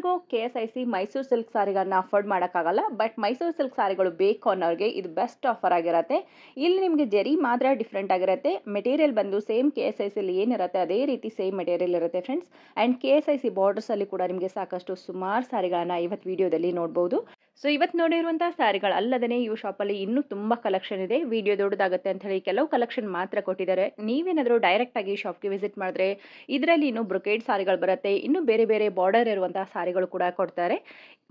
ಎಲ್ರಿಗೂ KSIC Mysuru silk ಸಾರಿಗಳನ್ನ afford ಮಾಡೋಕ್ಕಾಗಲ್ಲ. But Mysuru silk ಸಾರಿಗಳು ಬೇಕು ಅನ್ನೋರಿಗೆ ಇದು ಬೆಸ್ಟ್ ಆಫರ್ ಆಗಿರುತ್ತೆ. ಇಲ್ಲಿ ನಿಮಗೆ ಜರಿ ಮಾತ್ರ ಡಿಫ್ರೆಂಟ್ ಆಗಿರುತ್ತೆ. ಮೆಟೀರಿಯಲ್ ಬಂದು ಸೇಮ್ KSICಲಿ ಏನಿರುತ್ತೆ ಅದೇ ರೀತಿ ಸೇಮ್ ಮೆಟೀರಿಯಲ್ ಇರುತ್ತೆ ಫ್ರೆಂಡ್ಸ್. ಆ್ಯಂಡ್ KSIC ಬಾರ್ಡರ್ಸಲ್ಲಿ ಕೂಡ ನಿಮಗೆ ಸಾಕಷ್ಟು ಸುಮಾರು ಸಾರಿಗಳನ್ನ ಇವತ್ತು ವಿಡಿಯೋದಲ್ಲಿ ನೋಡ್ಬೋದು. ಸೊ ಇವತ್ತು ನೋಡಿರುವಂಥ ಸಾರಿಗಳು ಅಲ್ಲದೇ ಇವು ಶಾಪಲ್ಲಿ ಇನ್ನೂ ತುಂಬ ಕಲೆಕ್ಷನ್ ಇದೆ. ವಿಡಿಯೋ ದೊಡ್ಡದಾಗುತ್ತೆ ಅಂತ ಹೇಳಿ ಕೆಲವು ಕಲೆಕ್ಷನ್ ಮಾತ್ರ ಕೊಟ್ಟಿದ್ದಾರೆ. ನೀವೇನಾದರೂ ಡೈರೆಕ್ಟಾಗಿ ಶಾಪ್ಗೆ ವಿಸಿಟ್ ಮಾಡಿದ್ರೆ ಇದರಲ್ಲಿ ಇನ್ನೂ ಬ್ರೊಕೇಡ್ ಸಾರಿಗಳು ಬರುತ್ತೆ. ಇನ್ನೂ ಬೇರೆ ಬೇರೆ ಬಾರ್ಡರ್ ಇರುವಂತಹ ಸಾರಿಗಳು ಕೂಡ ಕೊಡ್ತಾರೆ.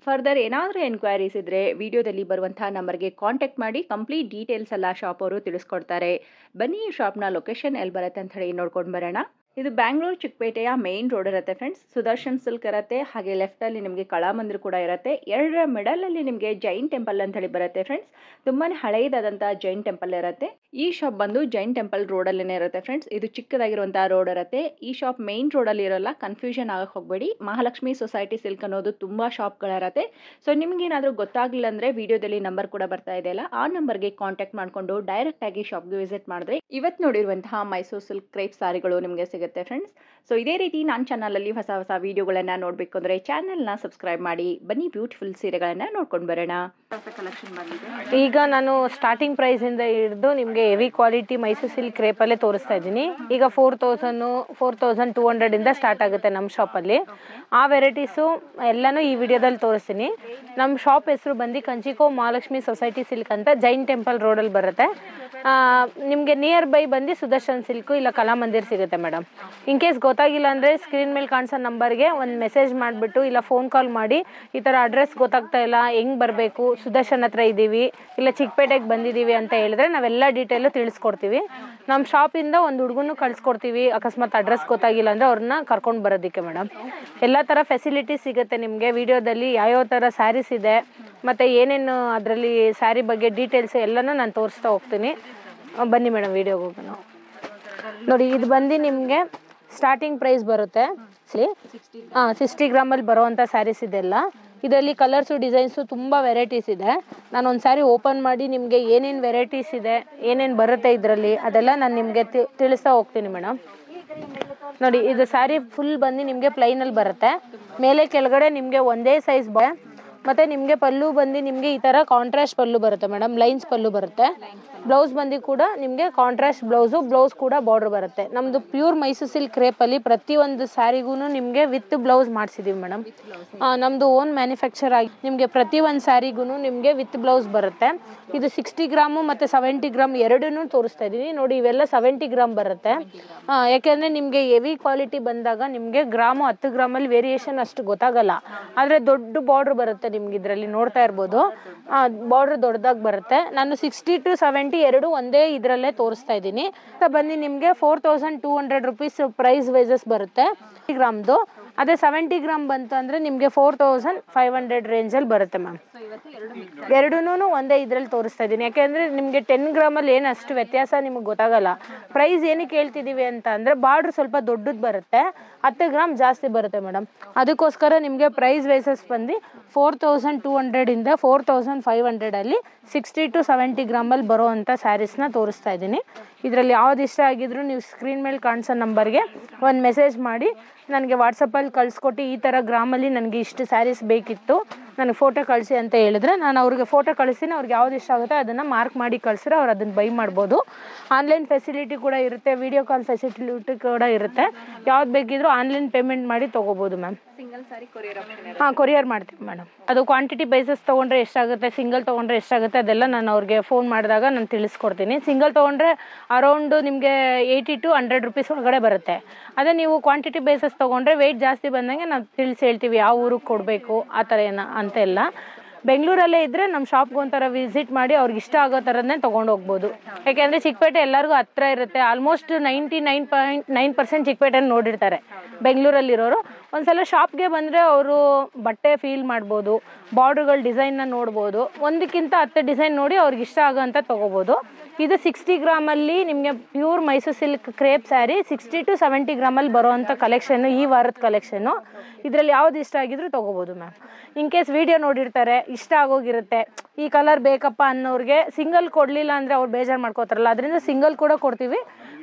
ಫರ್ದರ್ ಏನಾದರೂ ಎನ್ಕ್ವೈರೀಸ್ ಇದ್ದರೆ ವಿಡಿಯೋದಲ್ಲಿ ಬರುವಂತಹ ನಂಬರ್ಗೆ ಕಾಂಟ್ಯಾಕ್ಟ್ ಮಾಡಿ ಕಂಪ್ಲೀಟ್ ಡೀಟೇಲ್ಸ್ ಎಲ್ಲ ಶಾಪ್ ಅವರು ತಿಳಿಸ್ಕೊಡ್ತಾರೆ. ಬನ್ನಿ ಈ ಶಾಪ್ನ ಲೊಕೇಶನ್ ಎಲ್ಲಿ ಬರುತ್ತೆ ಅಂತ ಹೇಳಿ ನೋಡ್ಕೊಂಡು ಬರೋಣ. ಇದು ಬ್ಯಾಂಗ್ಳೂರು ಚಿಕ್ಕಪೇಟೆಯ ಮೇನ್ ರೋಡ್ ಇರುತ್ತೆ ಫ್ರೆಂಡ್ಸ್. ಸುದರ್ಶನ್ ಸಿಲ್ಕ್ ಇರುತ್ತೆ, ಹಾಗೆ ಲೆಫ್ಟಲ್ಲಿ ನಿಮಗೆ ಕಲಾಮಂದಿರ ಕೂಡ ಇರುತ್ತೆ. ಎರಡರ ಮಿಡಲಲ್ಲಿ ನಿಮಗೆ ಜೈನ್ ಟೆಂಪಲ್ ಅಂತ ಹೇಳಿ ಬರುತ್ತೆ ಫ್ರೆಂಡ್ಸ್. ತುಂಬಾ ಹಳೆಯದಾದಂಥ ಜೈನ್ ಟೆಂಪಲ್ ಇರುತ್ತೆ. ಈ ಶಾಪ್ ಬಂದು ಜೈನ್ ಟೆಂಪಲ್ ರೋಡಲ್ಲೇ ಇರುತ್ತೆ ಫ್ರೆಂಡ್ಸ್. ಇದು ಚಿಕ್ಕದಾಗಿರುವಂತಹ ರೋಡ್ ಇರುತ್ತೆ. ಈ ಶಾಪ್ ಮೇನ್ ರೋಡಲ್ಲಿ ಇರೋಲ್ಲ, ಕನ್ಫ್ಯೂಷನ್ ಆಗಕ್ಕೆ ಹೋಗಬೇಡಿ. ಮಹಾಲಕ್ಷ್ಮಿ ಸೊಸೈಟಿ ಸಿಲ್ಕ್ ಅನ್ನೋದು ತುಂಬ ಶಾಪ್ಗಳಿರುತ್ತೆ. ಸೊ ನಿಮ್ಗೇನಾದರೂ ಗೊತ್ತಾಗಲಿಲ್ಲ ಅಂದರೆ ವಿಡಿಯೋದಲ್ಲಿ ನಂಬರ್ ಕೂಡ ಬರ್ತಾ ಇದೆಯಲ್ಲ, ಆ ನಂಬರ್ಗೆ ಕಾಂಟ್ಯಾಕ್ಟ್ ಮಾಡಿಕೊಂಡು ಡೈರೆಕ್ಟಾಗಿ ಶಾಪ್ಗೆ ವಿಸಿಟ್ ಮಾಡಿದ್ರೆ ಇವತ್ತು ನೋಡಿರುವಂತಹ ಮೈಸೂರು ಸಿಲ್ಕ್ ಕ್ರೇಪ್ ಸಾರಿಗಳು ನಿಮಗೆ ಸಿಗುತ್ತೆ ಫ್ರೆಂಡ್ಸ್. ಸೊ ಇದೇ ರೀತಿ ನನ್ನ ಚಾನಲಲ್ಲಿ ಹೊಸ ಹೊಸ ವಿಡಿಯೋಗಳನ್ನು ನೋಡಬೇಕು ಅಂದರೆ ಚಾನಲ್ನ ಸಬ್ಸ್ಕ್ರೈಬ್ ಮಾಡಿ. ಬನ್ನಿ ಬ್ಯೂಟಿಫುಲ್ ಸೀರೆಗಳನ್ನು ನೋಡ್ಕೊಂಡು ಬರೋಣ. ಕಲೆಕ್ಷನ್ ಬಂದಿದೆ. ಈಗ ನಾನು ಸ್ಟಾರ್ಟಿಂಗ್ ಪ್ರೈಸಿಂದ ಹಿಡಿದು ನಿಮಗೆ ಹೆವಿ ಕ್ವಾಲಿಟಿ ಮೈಸೂರು ಸಿಲ್ಕ್ ಕ್ರೇಪಲ್ಲೇ ತೋರಿಸ್ತಾ ಇದ್ದೀನಿ. ಈಗ 4200 ಸ್ಟಾರ್ಟ್ ಆಗುತ್ತೆ ನಮ್ಮ ಶಾಪಲ್ಲಿ. ಆ ವೆರೈಟೀಸು ಎಲ್ಲನೂ ಈ ವಿಡಿಯೋದಲ್ಲಿ ತೋರಿಸ್ತೀನಿ. ನಮ್ಮ ಶಾಪ್ ಹೆಸರು ಬಂದು ಕಂಚಿಕೋ ಮಹಾಲಕ್ಷ್ಮಿ ಸೊಸೈಟಿ ಸಿಲ್ಕ್ ಅಂತ ಜೈನ್ ಟೆಂಪಲ್ ರೋಡಲ್ಲಿ ಬರುತ್ತೆ. ನಿಮಗೆ ನಿಯರ್ ಬೈ ಬಂದು ಸುದರ್ಶನ್ ಸಿಲ್ಕು ಇಲ್ಲ ಕಲಾಮಂದಿರ್ ಸಿಗುತ್ತೆ ಮೇಡಮ್. ಇನ್ ಕೇಸ್ ಗೊತ್ತಾಗಿಲ್ಲ ಅಂದರೆ ಸ್ಕ್ರೀನ್ ಮೇಲೆ ಕಾಣಿಸೋ ನಂಬರ್ಗೆ ಒಂದು ಮೆಸೇಜ್ ಮಾಡಿಬಿಟ್ಟು ಇಲ್ಲ ಫೋನ್ ಕಾಲ್ ಮಾಡಿ ಈ ಥರ ಅಡ್ರೆಸ್ ಗೊತ್ತಾಗ್ತಾ ಇಲ್ಲ, ಹೆಂಗೆ ಬರಬೇಕು, ಸುದರ್ಶನ್ ಹತ್ರ ಇದ್ದೀವಿ ಇಲ್ಲ ಚಿಕ್ಕಪೇಟೆಗೆ ಬಂದಿದ್ದೀವಿ ಅಂತ ಹೇಳಿದ್ರೆ ನಾವೆಲ್ಲ ಡೀಟೇಲು ತಿಳಿಸ್ಕೊಡ್ತೀವಿ. ನಮ್ಮ ಶಾಪಿಂದ ಒಂದು ಹುಡುಗನೂ ಕಳಿಸ್ಕೊಡ್ತೀವಿ. ಅಕಸ್ಮಾತ್ ಅಡ್ರೆಸ್ ಗೊತ್ತಾಗಿಲ್ಲ ಅಂದರೆ ಅವ್ರನ್ನ ಕರ್ಕೊಂಡು ಬರೋದಕ್ಕೆ ಮೇಡಮ್. ಎಲ್ಲ ಥರ ಫೆಸಿಲಿಟೀಸ್ ಸಿಗುತ್ತೆ ನಿಮಗೆ. ವಿಡಿಯೋದಲ್ಲಿ ಯಾವ್ಯಾವ ಥರ ಸ್ಯಾರೀಸ್ ಇದೆ ಮತ್ತು ಏನೇನು ಅದರಲ್ಲಿ ಸ್ಯಾರಿ ಬಗ್ಗೆ ಡೀಟೇಲ್ಸ್ ಎಲ್ಲನೂ ನಾನು ತೋರಿಸ್ತಾ ಹೋಗ್ತೀನಿ. ಬನ್ನಿ ಮೇಡಮ್ ವಿಡಿಯೋಗೆ ಹೋಗೋಣ. ನೋಡಿ ಇದು ಬಂದು ನಿಮಗೆ ಸ್ಟಾರ್ಟಿಂಗ್ ಪ್ರೈಸ್ ಬರುತ್ತೆ 60 ಗ್ರಾಮಲ್ಲಿ ಬರೋವಂಥ ಸ್ಯಾರೀಸ್ ಇದೆಲ್ಲ. ಇದರಲ್ಲಿ ಕಲರ್ಸು ಡಿಸೈನ್ಸು ತುಂಬ ವೆರೈಟೀಸ್ ಇದೆ. ನಾನು ಒಂದು ಸ್ಯಾರಿ ಓಪನ್ ಮಾಡಿ ನಿಮಗೆ ಏನೇನು ವೆರೈಟೀಸ್ ಇದೆ, ಏನೇನು ಬರುತ್ತೆ ಇದರಲ್ಲಿ ಅದೆಲ್ಲ ನಾನು ನಿಮಗೆ ತಿಳಿಸ್ತಾ ಹೋಗ್ತೀನಿ ಮೇಡಮ್. ನೋಡಿ ಇದು ಸ್ಯಾರಿ ಫುಲ್ ಬಂದು ನಿಮಗೆ ಪ್ಲೈನಲ್ಲಿ ಬರುತ್ತೆ. ಮೇಲೆ ಕೆಳಗಡೆ ನಿಮಗೆ ಒಂದೇ ಸೈಜ್ ಮತ್ತು ನಿಮಗೆ ಪಲ್ಲು ಬಂದು ನಿಮಗೆ ಈ ಥರ ಕಾಂಟ್ರಾಸ್ಟ್ ಪಲ್ಲು ಬರುತ್ತೆ ಮೇಡಮ್. ಲೈನ್ಸ್ ಪಲ್ಲು ಬರುತ್ತೆ. ಬ್ಲೌಸ್ ಬಂದು ಕೂಡ ನಿಮಗೆ ಕಾಂಟ್ರಾಸ್ಟ್ ಬ್ಲೌಸ್ ಕೂಡ ಬಾರ್ಡರ್ ಬರುತ್ತೆ. ನಮ್ಮದು ಪ್ಯೂರ್ ಮೈಸೂರು ಸಿಲ್ಕ್ ಕ್ರೇಪಲ್ಲಿ ಪ್ರತಿಯೊಂದು ಸ್ಯಾರಿಗೂ ನಿಮಗೆ ವಿತ್ ಬ್ಲೌಸ್ ಮಾಡಿಸಿದ್ದೀವಿ ಮೇಡಮ್. ನಮ್ಮದು ಓನ್ ಮ್ಯಾನುಫ್ಯಾಕ್ಚರ್ ಆಗಿ ನಿಮಗೆ ಪ್ರತಿಯೊಂದು ಸ್ಯಾರಿಗೂ ನಿಮಗೆ ವಿತ್ ಬ್ಲೌಸ್ ಬರುತ್ತೆ. ಇದು 60 ಗ್ರಾಮು ಮತ್ತು 70 ಗ್ರಾಮ್ ಎರಡನ್ನೂ ತೋರಿಸ್ತಾ ಇದ್ದೀನಿ. ನೋಡಿ ಇವೆಲ್ಲ 70 ಗ್ರಾಮ್ ಬರುತ್ತೆ. ಯಾಕೆಂದರೆ ನಿಮಗೆ ಹೆವಿ ಕ್ವಾಲಿಟಿ ಬಂದಾಗ ನಿಮಗೆ ಗ್ರಾಮು 10 ಗ್ರಾಮಲ್ಲಿ ವೇರಿಯೇಷನ್ ಅಷ್ಟು ಗೊತ್ತಾಗಲ್ಲ. ಆದರೆ ದೊಡ್ಡ ಬಾರ್ಡ್ರ್ ಬರುತ್ತೆ ನಿಮ್ಗೆ, ಇದರಲ್ಲಿ ನೋಡ್ತಾ ಇರ್ಬೋದು. ಬಾರ್ಡ್ರ್ ದೊಡ್ಡದಾಗಿ ಬರುತ್ತೆ. ನಾನು 60 to 70 ಎರಡು ಒಂದೇ ಇದರಲ್ಲೇ ತೋರಿಸ್ತಾ ಇದ್ದೀನಿ. ಬಂದು ನಿಮಗೆ 4200 ರುಪೀಸ್ ಪ್ರೈಸ್ ವೈಸಸ್ ಬರುತ್ತೆ ಗ್ರಾಮ್ದು. ಅದೇ 70 ಗ್ರಾಮ್ ಬಂತು ಅಂದರೆ ನಿಮಗೆ 4500 ರೇಂಜಲ್ಲಿ ಬರುತ್ತೆ ಮ್ಯಾಮ್. ಎರಡೂ ಒಂದೇ ಇದರಲ್ಲಿ ತೋರಿಸ್ತಾ ಇದ್ದೀನಿ. ಯಾಕೆಂದರೆ ನಿಮಗೆ 10 ಗ್ರಾಮಲ್ಲಿ ಏನು ಅಷ್ಟು ವ್ಯತ್ಯಾಸ ನಿಮಗೆ ಗೊತ್ತಾಗಲ್ಲ. ಪ್ರೈಸ್ ಏನಕ್ಕೆ ಹೇಳ್ತಿದ್ದೀವಿ ಅಂತ ಅಂದರೆ ಬಾರ್ಡ್ರ್ ಸ್ವಲ್ಪ ದೊಡ್ಡದು ಬರುತ್ತೆ, 10 ಗ್ರಾಮ್ ಜಾಸ್ತಿ ಬರುತ್ತೆ ಮೇಡಮ್. ಅದಕ್ಕೋಸ್ಕರ ನಿಮಗೆ ಪ್ರೈಸ್ ವೈಸಸ್ ಬಂದು 4200 4500 60 to 70 ಗ್ರಾಮಲ್ಲಿ ಬರೋವಂಥ ಸ್ಯಾರೀಸ್ನ ತೋರಿಸ್ತಾ ಇದ್ದೀನಿ. ಇದರಲ್ಲಿ ಯಾವ್ದು ಇಷ್ಟ ಆಗಿದ್ರು ನೀವು ಸ್ಕ್ರೀನ್ ಮೇಲೆ ಕಾಣಿಸೋ ನಂಬರ್ಗೆ ಒಂದು ಮೆಸೇಜ್ ಮಾಡಿ ನನಗೆ ವಾಟ್ಸಪ್ಪಲ್ಲಿ ಕಳಿಸ್ಕೊಟ್ಟು ಈ ಥರ ಗ್ರಾಮಲ್ಲಿ ನನಗೆ ಇಷ್ಟು ಸ್ಯಾರೀಸ್ ಬೇಕಿತ್ತು, ನನಗೆ ಫೋಟೋ ಕಳಿಸಿ ಅಂತ ಹೇಳಿದ್ರೆ ನಾನು ಅವ್ರಿಗೆ ಫೋಟೋ ಕಳಿಸ್ತೀನಿ. ಅವ್ರಿಗೆ ಯಾವ್ದು ಇಷ್ಟ ಆಗುತ್ತೆ ಅದನ್ನು ಮಾರ್ಕ್ ಮಾಡಿ ಕಳಿಸಿದ್ರೆ ಅವ್ರು ಅದನ್ನು ಬೈ ಮಾಡ್ಬೋದು. ಆನ್ಲೈನ್ ಫೆಸಿಲಿಟಿ ಕೂಡ ಇರುತ್ತೆ, ವಿಡಿಯೋ ಕಾಲ್ ಫೆಸಿಲಿಟಿ ಕೂಡ ಇರುತ್ತೆ. ಯಾವ್ದು ಬೇಕಿದ್ರೂ ಆನ್ಲೈನ್ ಪೇಮೆಂಟ್ ಮಾಡಿ ತೊಗೋಬೋದು ಮ್ಯಾಮ್. ಸಿಂಗಲ್ ಸಾರಿ ಕೊರಿಯರ್ ಕೊರಿಯರ್ ಮಾಡ್ತೀವಿ ಮೇಡಮ್. ಅದು ಕ್ವಾಂಟಿಟಿ ಬೇಸಸ್ ತೊಗೊಂಡ್ರೆ ಎಷ್ಟಾಗುತ್ತೆ, ಸಿಂಗಲ್ ತೊಗೊಂಡ್ರೆ ಎಷ್ಟಾಗುತ್ತೆ ಅದೆಲ್ಲ ನಾನು ಅವ್ರಿಗೆ ಫೋನ್ ಮಾಡಿದಾಗ ನಾನು ತಿಳಿಸ್ಕೊಡ್ತೀನಿ. ಸಿಂಗಲ್ ತೊಗೊಂಡ್ರೆ ಅರೌಂಡ್ ನಿಮಗೆ 80 to 100 ರುಪೀಸ್ ಒಳಗಡೆ ಬರುತ್ತೆ. ಅದೇ ನೀವು ಕ್ವಾಂಟಿಟಿ ಬೇಸಸ್ ತೊಗೊಂಡ್ರೆ ವೆಯ್ಟ್ ಜಾಸ್ತಿ ಬಂದಂಗೆ ನಾವು ತಿಳಿಸಿ ಹೇಳ್ತೀವಿ ಯಾವ ಊರಿಗೆ ಕೊಡಬೇಕು ಆ ಥರ ಅಂತ ಎಲ್ಲ. ಬೆಂಗಳೂರಲ್ಲೇ ಇದ್ದರೆ ನಮ್ಮ ಶಾಪ್ಗೆ ಒಂಥರ ವಿಸಿಟ್ ಮಾಡಿ ಅವ್ರಿಗೆ ಇಷ್ಟ ಆಗೋ ಥರನೇ ತೊಗೊಂಡು ಹೋಗ್ಬೋದು. ಯಾಕೆಂದರೆ ಚಿಕ್ಕಪೇಟೆ ಎಲ್ಲರಿಗೂ ಹತ್ತಿರ ಇರುತ್ತೆ. ಆಲ್ಮೋಸ್ಟ್ 99.9% ಚಿಕ್ಕಪೇಟೆನ ನೋಡಿರ್ತಾರೆ ಬೆಂಗಳೂರಲ್ಲಿರೋರು. ಒಂದ್ಸಲ ಶಾಪ್ಗೆ ಬಂದರೆ ಅವರು ಬಟ್ಟೆ ಫೀಲ್ ಮಾಡ್ಬೋದು, ಬಾರ್ಡ್ರ್ಗಳ ಡಿಸೈನ್ನ ನೋಡ್ಬೋದು. ಒಂದಕ್ಕಿಂತ 10 ಡಿಸೈನ್ ನೋಡಿ ಅವ್ರಿಗೆ ಇಷ್ಟ ಆಗೋ ಅಂತ ತೊಗೋಬೋದು. ಇದು 60 ಗ್ರಾಮಲ್ಲಿ ನಿಮಗೆ pure Mysuru silk crepe sari 60 to 70 ಗ್ರಾಮಲ್ಲಿ ಬರೋವಂಥ ಕಲೆಕ್ಷನ್ನು, ಈ ವಾರದ ಕಲೆಕ್ಷನ್ನು. ಇದರಲ್ಲಿ ಯಾವ್ದು ಇಷ್ಟ ಆಗಿದ್ರು ತೊಗೋಬೋದು ಮ್ಯಾಮ್. ಇನ್ ಕೇಸ್ ವಿಡಿಯೋ ನೋಡಿರ್ತಾರೆ, ಇಷ್ಟ ಆಗೋಗಿರುತ್ತೆ, ಈ ಕಲರ್ ಬೇಕಪ್ಪ ಅನ್ನೋರಿಗೆ ಸಿಂಗಲ್ ಕೊಡಲಿಲ್ಲ ಅಂದರೆ ಅವ್ರು ಬೇಜಾರು ಮಾಡ್ಕೋತಾರಲ್ಲ, ಅದರಿಂದ ಸಿಂಗಲ್ ಕೂಡ ಕೊಡ್ತೀವಿ.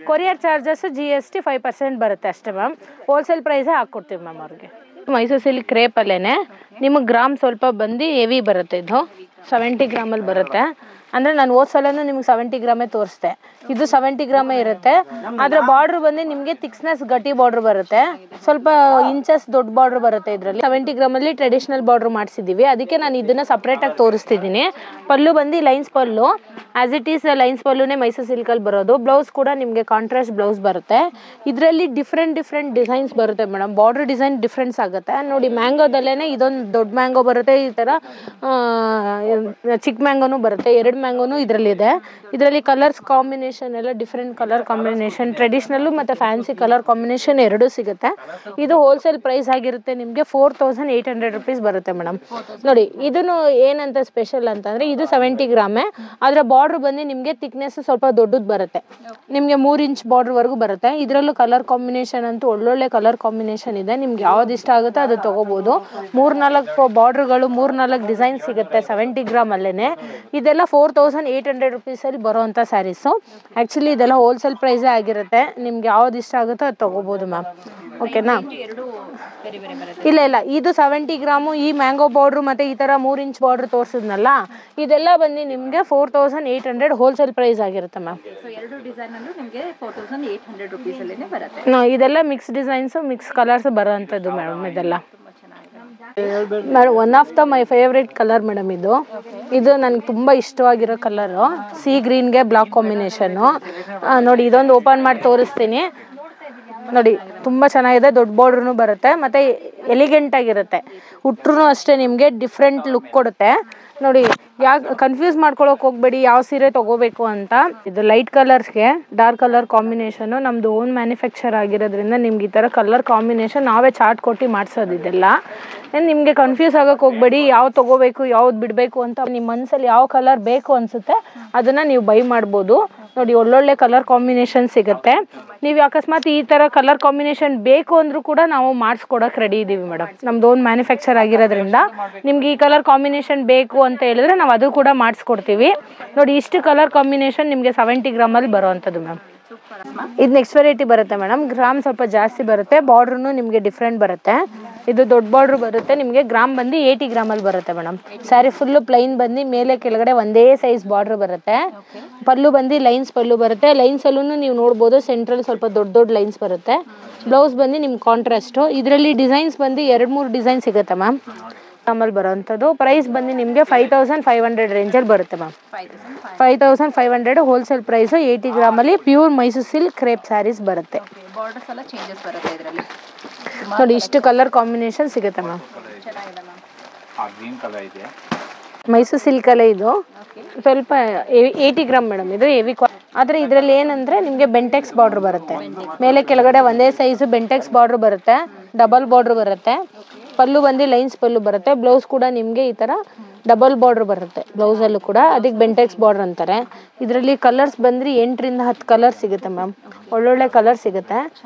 ಕೊರಿಯರ್ ಚಾರ್ಜಸ್ಸು GST 5% ಬರುತ್ತೆ ಅಷ್ಟೇ ಮ್ಯಾಮ್. ಹೋಲ್ಸೇಲ್ ಪ್ರೈಸೇ ಹಾಕ್ಕೊಡ್ತೀವಿ ಮ್ಯಾಮ್ ಅವ್ರಿಗೆ. ಮೈಸೂರು ಸಿಲ್ಕ್ ಕ್ರೇಪಲ್ಲೇ ನಿಮಗೆ ಗ್ರಾಮ್ ಸ್ವಲ್ಪ ಬಂದು ಹೆವಿ ಬರುತ್ತೆ. ಇದು 70 ಗ್ರಾಮಲ್ಲಿ ಬರುತ್ತೆ. ಅಂದರೆ ನಾನು ಹೋದ ಸಲನೂ ನಿಮ್ಗೆ 70 ಗ್ರಾಮೇ ತೋರಿಸ್ದೆ. ಇದು 70 ಗ್ರಾಮೇ ಇರುತ್ತೆ. ಅದರ ಬಾರ್ಡ್ರ್ ಬಂದು ನಿಮಗೆ ಥಿಕ್ನೆಸ್ ಗಟ್ಟಿ ಬಾರ್ಡ್ರ್ ಬರುತ್ತೆ, ಸ್ವಲ್ಪ ಇಂಚಸ್ ದೊಡ್ಡ ಬಾರ್ಡ್ರ್ ಬರುತ್ತೆ. ಇದರಲ್ಲಿ 70 ಗ್ರಾಮಲ್ಲಿ ಟ್ರೆಡಿಷ್ನಲ್ ಬಾರ್ಡ್ರ್ ಮಾಡಿಸಿದ್ದೀವಿ, ಅದಕ್ಕೆ ನಾನು ಇದನ್ನು ಸಪ್ರೇಟಾಗಿ ತೋರಿಸ್ತಿದ್ದೀನಿ. ಪಲ್ಲು ಬಂದು lines pallu, as it is lines ಪಲ್ಲುನೇ ಮೈಸೂರು ಸಿಲ್ಕಲ್ಲಿ ಬರೋದು. ಬ್ಲೌಸ್ ಕೂಡ ನಿಮಗೆ ಕಾಂಟ್ರಾಸ್ಟ್ ಬ್ಲೌಸ್ ಬರುತ್ತೆ. ಇದರಲ್ಲಿ ಡಿಫ್ರೆಂಟ್ ಡಿಸೈನ್ಸ್ ಬರುತ್ತೆ ಮೇಡಮ್. ಬಾರ್ಡ್ರ್ ಡಿಸೈನ್ ಡಿಫ್ರೆನ್ಸ್ ಆಗುತ್ತೆ ನೋಡಿ. ಮ್ಯಾಂಗೋದಲ್ಲೇ ಇದೊಂದು ದೊಡ್ಡ ಮ್ಯಾಂಗೋ ಬರುತ್ತೆ, ಈ ಥರ ಚಿಕ್ಕ ಮ್ಯಾಂಗೋನು ಬರುತ್ತೆ, 2 ಮ್ಯಾಂಗೋನು ಇದರಲ್ಲಿದೆ. ಇದರಲ್ಲಿ ಕಲರ್ಸ್ ಕಾಂಬಿನೇಷನ್ ಎಲ್ಲ ಡಿಫ್ರೆಂಟ್ ಕಲರ್ ಕಾಂಬಿನೇಷನ್, ಟ್ರೆಡಿಷ್ನಲ್ಲು ಮತ್ತು ಫ್ಯಾನ್ಸಿ ಕಲರ್ ಕಾಂಬಿನೇಷನ್ ಎರಡೂ ಸಿಗುತ್ತೆ. ಇದು ಹೋಲ್ಸೇಲ್ ಪ್ರೈಸ್ ಆಗಿರುತ್ತೆ ನಿಮಗೆ 4800 ರುಪೀಸ್ ಬರುತ್ತೆ ಮೇಡಮ್. ನೋಡಿ ಇದನ್ನು ಏನಂತ ಸ್ಪೆಷಲ್ ಅಂತಂದರೆ ಇದು 70 ಗ್ರಾಮೇ. ಅದರ ಬಾರ್ಡ್ರ್ ಬಂದು ನಿಮಗೆ ಥಿಕ್ನೆಸ್ ಸ್ವಲ್ಪ ದೊಡ್ಡದು ಬರುತ್ತೆ, ನಿಮಗೆ 3 ಇಂಚ್ ಬಾರ್ಡ್ರ್ವರೆಗೂ ಬರುತ್ತೆ. ಇದರಲ್ಲೂ ಕಲರ್ ಕಾಂಬಿನೇಷನ್ ಅಂತೂ ಒಳ್ಳೊಳ್ಳೆ ಕಲರ್ ಕಾಂಬಿನೇಷನ್ ಇದೆ. ನಿಮ್ಗೆ ಯಾವ್ದು ಇಷ್ಟ ಆಗುತ್ತೋ ಅದು ತೊಗೋಬೋದು. 3-4 ಬಾರ್ಡ್ರ್ಗಳು, 3-4 ಡಿಸೈನ್ ಸಿಗುತ್ತೆ 70 ಗ್ರಾಮಲ್ಲೇ. ಇದೆಲ್ಲ 4800 ರುಪೀಸಲ್ಲಿ ಬರೋವಂಥ ಸ್ಯಾರೀಸು. ಆ್ಯಕ್ಚುಲಿ ಇದೆಲ್ಲ ಹೋಲ್ಸೇಲ್ ಪ್ರೈಸೇ ಆಗಿರುತ್ತೆ. ನಿಮ್ಗೆ ಯಾವ್ದು ಇಷ್ಟ ಆಗುತ್ತೋ ಅದು ತೊಗೋಬೋದು ಮ್ಯಾಮ್. ಓಕೆನಾ? ಇಲ್ಲ ಇದು 70 ಗ್ರಾಮು, ಈ ಮ್ಯಾಂಗೋ ಬಾರ್ಡ್ರು ಮತ್ತು ಈ ಥರ 3 ಇಂಚ್ ಬಾರ್ಡ್ರ್ ತೋರಿಸಿದ್ನಲ್ಲ, ಇದೆಲ್ಲ ಬಂದು ನಿಮಗೆ 4800 ಹೋಲ್ಸೇಲ್ ಪ್ರೈಸ್ ಆಗಿರುತ್ತೆ ಮ್ಯಾಮ್. ಇದೆಲ್ಲ ಮಿಕ್ಸ್ ಡಿಸೈನ್ಸು, ಮಿಕ್ಸ್ ಕಲರ್ಸ್ ಬರೋವಂಥದ್ದು ಮೇಡಮ್. ಇದೆಲ್ಲ madam one of the my favourite colour madam. ಇದು ನನಗೆ ತುಂಬ ಇಷ್ಟವಾಗಿರೋ ಕಲರು, ಸಿ ಗ್ರೀನ್ಗೆ ಬ್ಲಾಕ್ ಕಾಂಬಿನೇಷನ್ನು. ನೋಡಿ ಇದೊಂದು ಓಪನ್ ಮಾಡಿ ತೋರಿಸ್ತೀನಿ ನೋಡಿ. ತುಂಬ ಚೆನ್ನಾಗಿದೆ, ದೊಡ್ಡ ಬಾರ್ಡ್ರೂ ಬರುತ್ತೆ ಮತ್ತು ಎಲಿಗೆಂಟ್ ಆಗಿರುತ್ತೆ. ಉಟ್ರೂ ಅಷ್ಟೇ ನಿಮಗೆ ಡಿಫ್ರೆಂಟ್ ಲುಕ್ ಕೊಡುತ್ತೆ ನೋಡಿ. ಯಾಕೆ ಕನ್ಫ್ಯೂಸ್ ಮಾಡ್ಕೊಳ್ಳೋಕೆ ಹೋಗಬೇಡಿ ಯಾವ ಸೀರೆ ತೊಗೋಬೇಕು ಅಂತ. ಇದು ಲೈಟ್ ಕಲರ್ಸ್ಗೆ ಡಾರ್ಕ್ ಕಲರ್ ಕಾಂಬಿನೇಷನು ನಮ್ಮದು ಓನ್ ಮ್ಯಾನುಫ್ಯಾಕ್ಚರ್ ಆಗಿರೋದ್ರಿಂದ ನಿಮ್ಗೆ ಈ ಥರ ಕಲರ್ ಕಾಂಬಿನೇಷನ್ ನಾವೇ ಚಾರ್ಟ್ ಕೊಟ್ಟು ಮಾಡಿಸೋದು. ಇದೆಲ್ಲ ನಿಮಗೆ ಕನ್ಫ್ಯೂಸ್ ಆಗೋಕ್ಕೆ ಹೋಗಬೇಡಿ, ಯಾವ್ದು ತೊಗೋಬೇಕು ಯಾವ್ದು ಬಿಡಬೇಕು ಅಂತ. ನಿಮ್ಮ ಮನಸ್ಸಲ್ಲಿ ಯಾವ ಕಲರ್ ಬೇಕು ಅನಿಸುತ್ತೆ ಅದನ್ನು ನೀವು ಬೈ ಮಾಡ್ಬೋದು ನೋಡಿ. ಒಳ್ಳೊಳ್ಳೆ ಕಲರ್ ಕಾಂಬಿನೇಷನ್ ಸಿಗುತ್ತೆ. ನೀವು ಅಕಸ್ಮಾತ್ ಈ ಥರ ಕಲರ್ ಕಾಂಬಿನೇಷನ್ ಬೇಕು ಅಂದರೂ ಕೂಡ ನಾವು ಮಾಡಿಸ್ಕೊಡೋಕೆ ರೆಡಿ ಇದ್ದೀವಿ ಮೇಡಮ್. ನಮ್ದು ಓನ್ ಮ್ಯಾನುಫ್ಯಾಕ್ಚರ್ ಆಗಿರೋದ್ರಿಂದ ನಿಮ್ಗೆ ಈ ಕಲರ್ ಕಾಂಬಿನೇಷನ್ ಬೇಕು ಅಂತ ಹೇಳಿದ್ರೆ ನಾವು ಅದು ಕೂಡ ಮಾಡಿಸ್ಕೊಡ್ತೀವಿ ನೋಡಿ. ಇಷ್ಟು ಕಲರ್ ಕಾಂಬಿನೇಷನ್ ನಿಮಗೆ 70 ಗ್ರಾಮಲ್ಲಿ ಬರೋವಂಥದ್ದು ಮ್ಯಾಮ್. ಇದು ನೆಕ್ಸ್ಟ್ ವೆರೈಟಿ ಬರುತ್ತೆ ಮೇಡಮ್. ಗ್ರಾಮ್ ಸ್ವಲ್ಪ ಜಾಸ್ತಿ ಬರುತ್ತೆ, ಬಾರ್ಡ್ರೂ ನಿಮಗೆ ಡಿಫ್ರೆಂಟ್ ಬರುತ್ತೆ. ಇದು ದೊಡ್ಡ ಬಾರ್ಡ್ರ್ ಬರುತ್ತೆ, ನಿಮಗೆ ಗ್ರಾಮ್ ಬಂದು 80 ಗ್ರಾಮಲ್ಲಿ ಬರುತ್ತೆ ಮೇಡಮ್. ಸ್ಯಾರಿ ಫುಲ್ಲು ಪ್ಲೈನ್ ಬಂದು ಮೇಲೆ ಕೆಳಗಡೆ ಒಂದೇ ಸೈಜ್ ಬಾರ್ಡ್ರ್ ಬರುತ್ತೆ. ಪಲ್ಲು ಬಂದು ಲೈನ್ಸ್ ಪಲ್ಲು ಬರುತ್ತೆ. ಲೈನ್ಸಲ್ಲೂ ನೀವು ನೋಡ್ಬೋದು ಸೆಂಟ್ರಲ್ ಸ್ವಲ್ಪ ದೊಡ್ಡ ಲೈನ್ಸ್ ಬರುತ್ತೆ. ಬ್ಲೌಸ್ ಬಂದು ನಿಮ್ಗೆ ಕಾಂಟ್ರಾಸ್ಟು. ಇದರಲ್ಲಿ ಡಿಸೈನ್ಸ್ ಬಂದು 2-3 ಡಿಸೈನ್ ಸಿಗುತ್ತೆ ಮ್ಯಾಮ್. ಗ್ರಾಮಲ್ಲಿ ಬರೋವಂಥದ್ದು ಪ್ರೈಸ್ ಬಂದು ನಿಮಗೆ 5500 ರೇಂಜಲ್ಲಿ ಬರುತ್ತೆ ಮ್ಯಾಮ್. 5500 wholesale price. 80 ಗ್ರಾಮಲ್ಲಿ pure Mysuru silk crepe sarees ಬರುತ್ತೆ ನೋಡಿ. ಇಷ್ಟು ಕಲರ್ ಕಾಂಬಿನೇಷನ್ ಸಿಗುತ್ತೆ ಮ್ಯಾಮ್. ಮೈಸೂರು ಸಿಲ್ಕಲ್ಲೇ ಇದು ಸ್ವಲ್ಪ 80 ಗ್ರಾಮ್ ಮೇಡಮ್. ಇದು ಹೆವಿ ಆದರೆ ಇದರಲ್ಲಿ ಏನಂದರೆ ನಿಮಗೆ ಬೆಂಟೆಕ್ಸ್ ಬಾರ್ಡ್ರ್ ಬರುತ್ತೆ. ಮೇಲೆ ಕೆಳಗಡೆ ಒಂದೇ ಸೈಜು ಬೆಂಟೆಕ್ಸ್ ಬಾರ್ಡ್ರ್ ಬರುತ್ತೆ, ಡಬಲ್ ಬಾರ್ಡ್ರ್ ಬರುತ್ತೆ. ಪಲ್ಲು ಬಂದು ಲೈನ್ಸ್ ಪಲ್ಲು ಬರುತ್ತೆ. ಬ್ಲೌಸ್ ಕೂಡ ನಿಮಗೆ ಈ ಥರ ಡಬಲ್ ಬಾರ್ಡ್ರ್ ಬರುತ್ತೆ ಬ್ಲೌಸಲ್ಲೂ ಕೂಡ, ಅದಕ್ಕೆ ಬೆಂಟೆಕ್ಸ್ ಬಾರ್ಡ್ರ್ ಅಂತಾರೆ. ಇದರಲ್ಲಿ ಕಲರ್ಸ್ ಬಂದರೆ 8-10 ಕಲರ್ ಸಿಗುತ್ತೆ ಮ್ಯಾಮ್. ಒಳ್ಳೊಳ್ಳೆ ಕಲರ್ ಸಿಗುತ್ತೆ,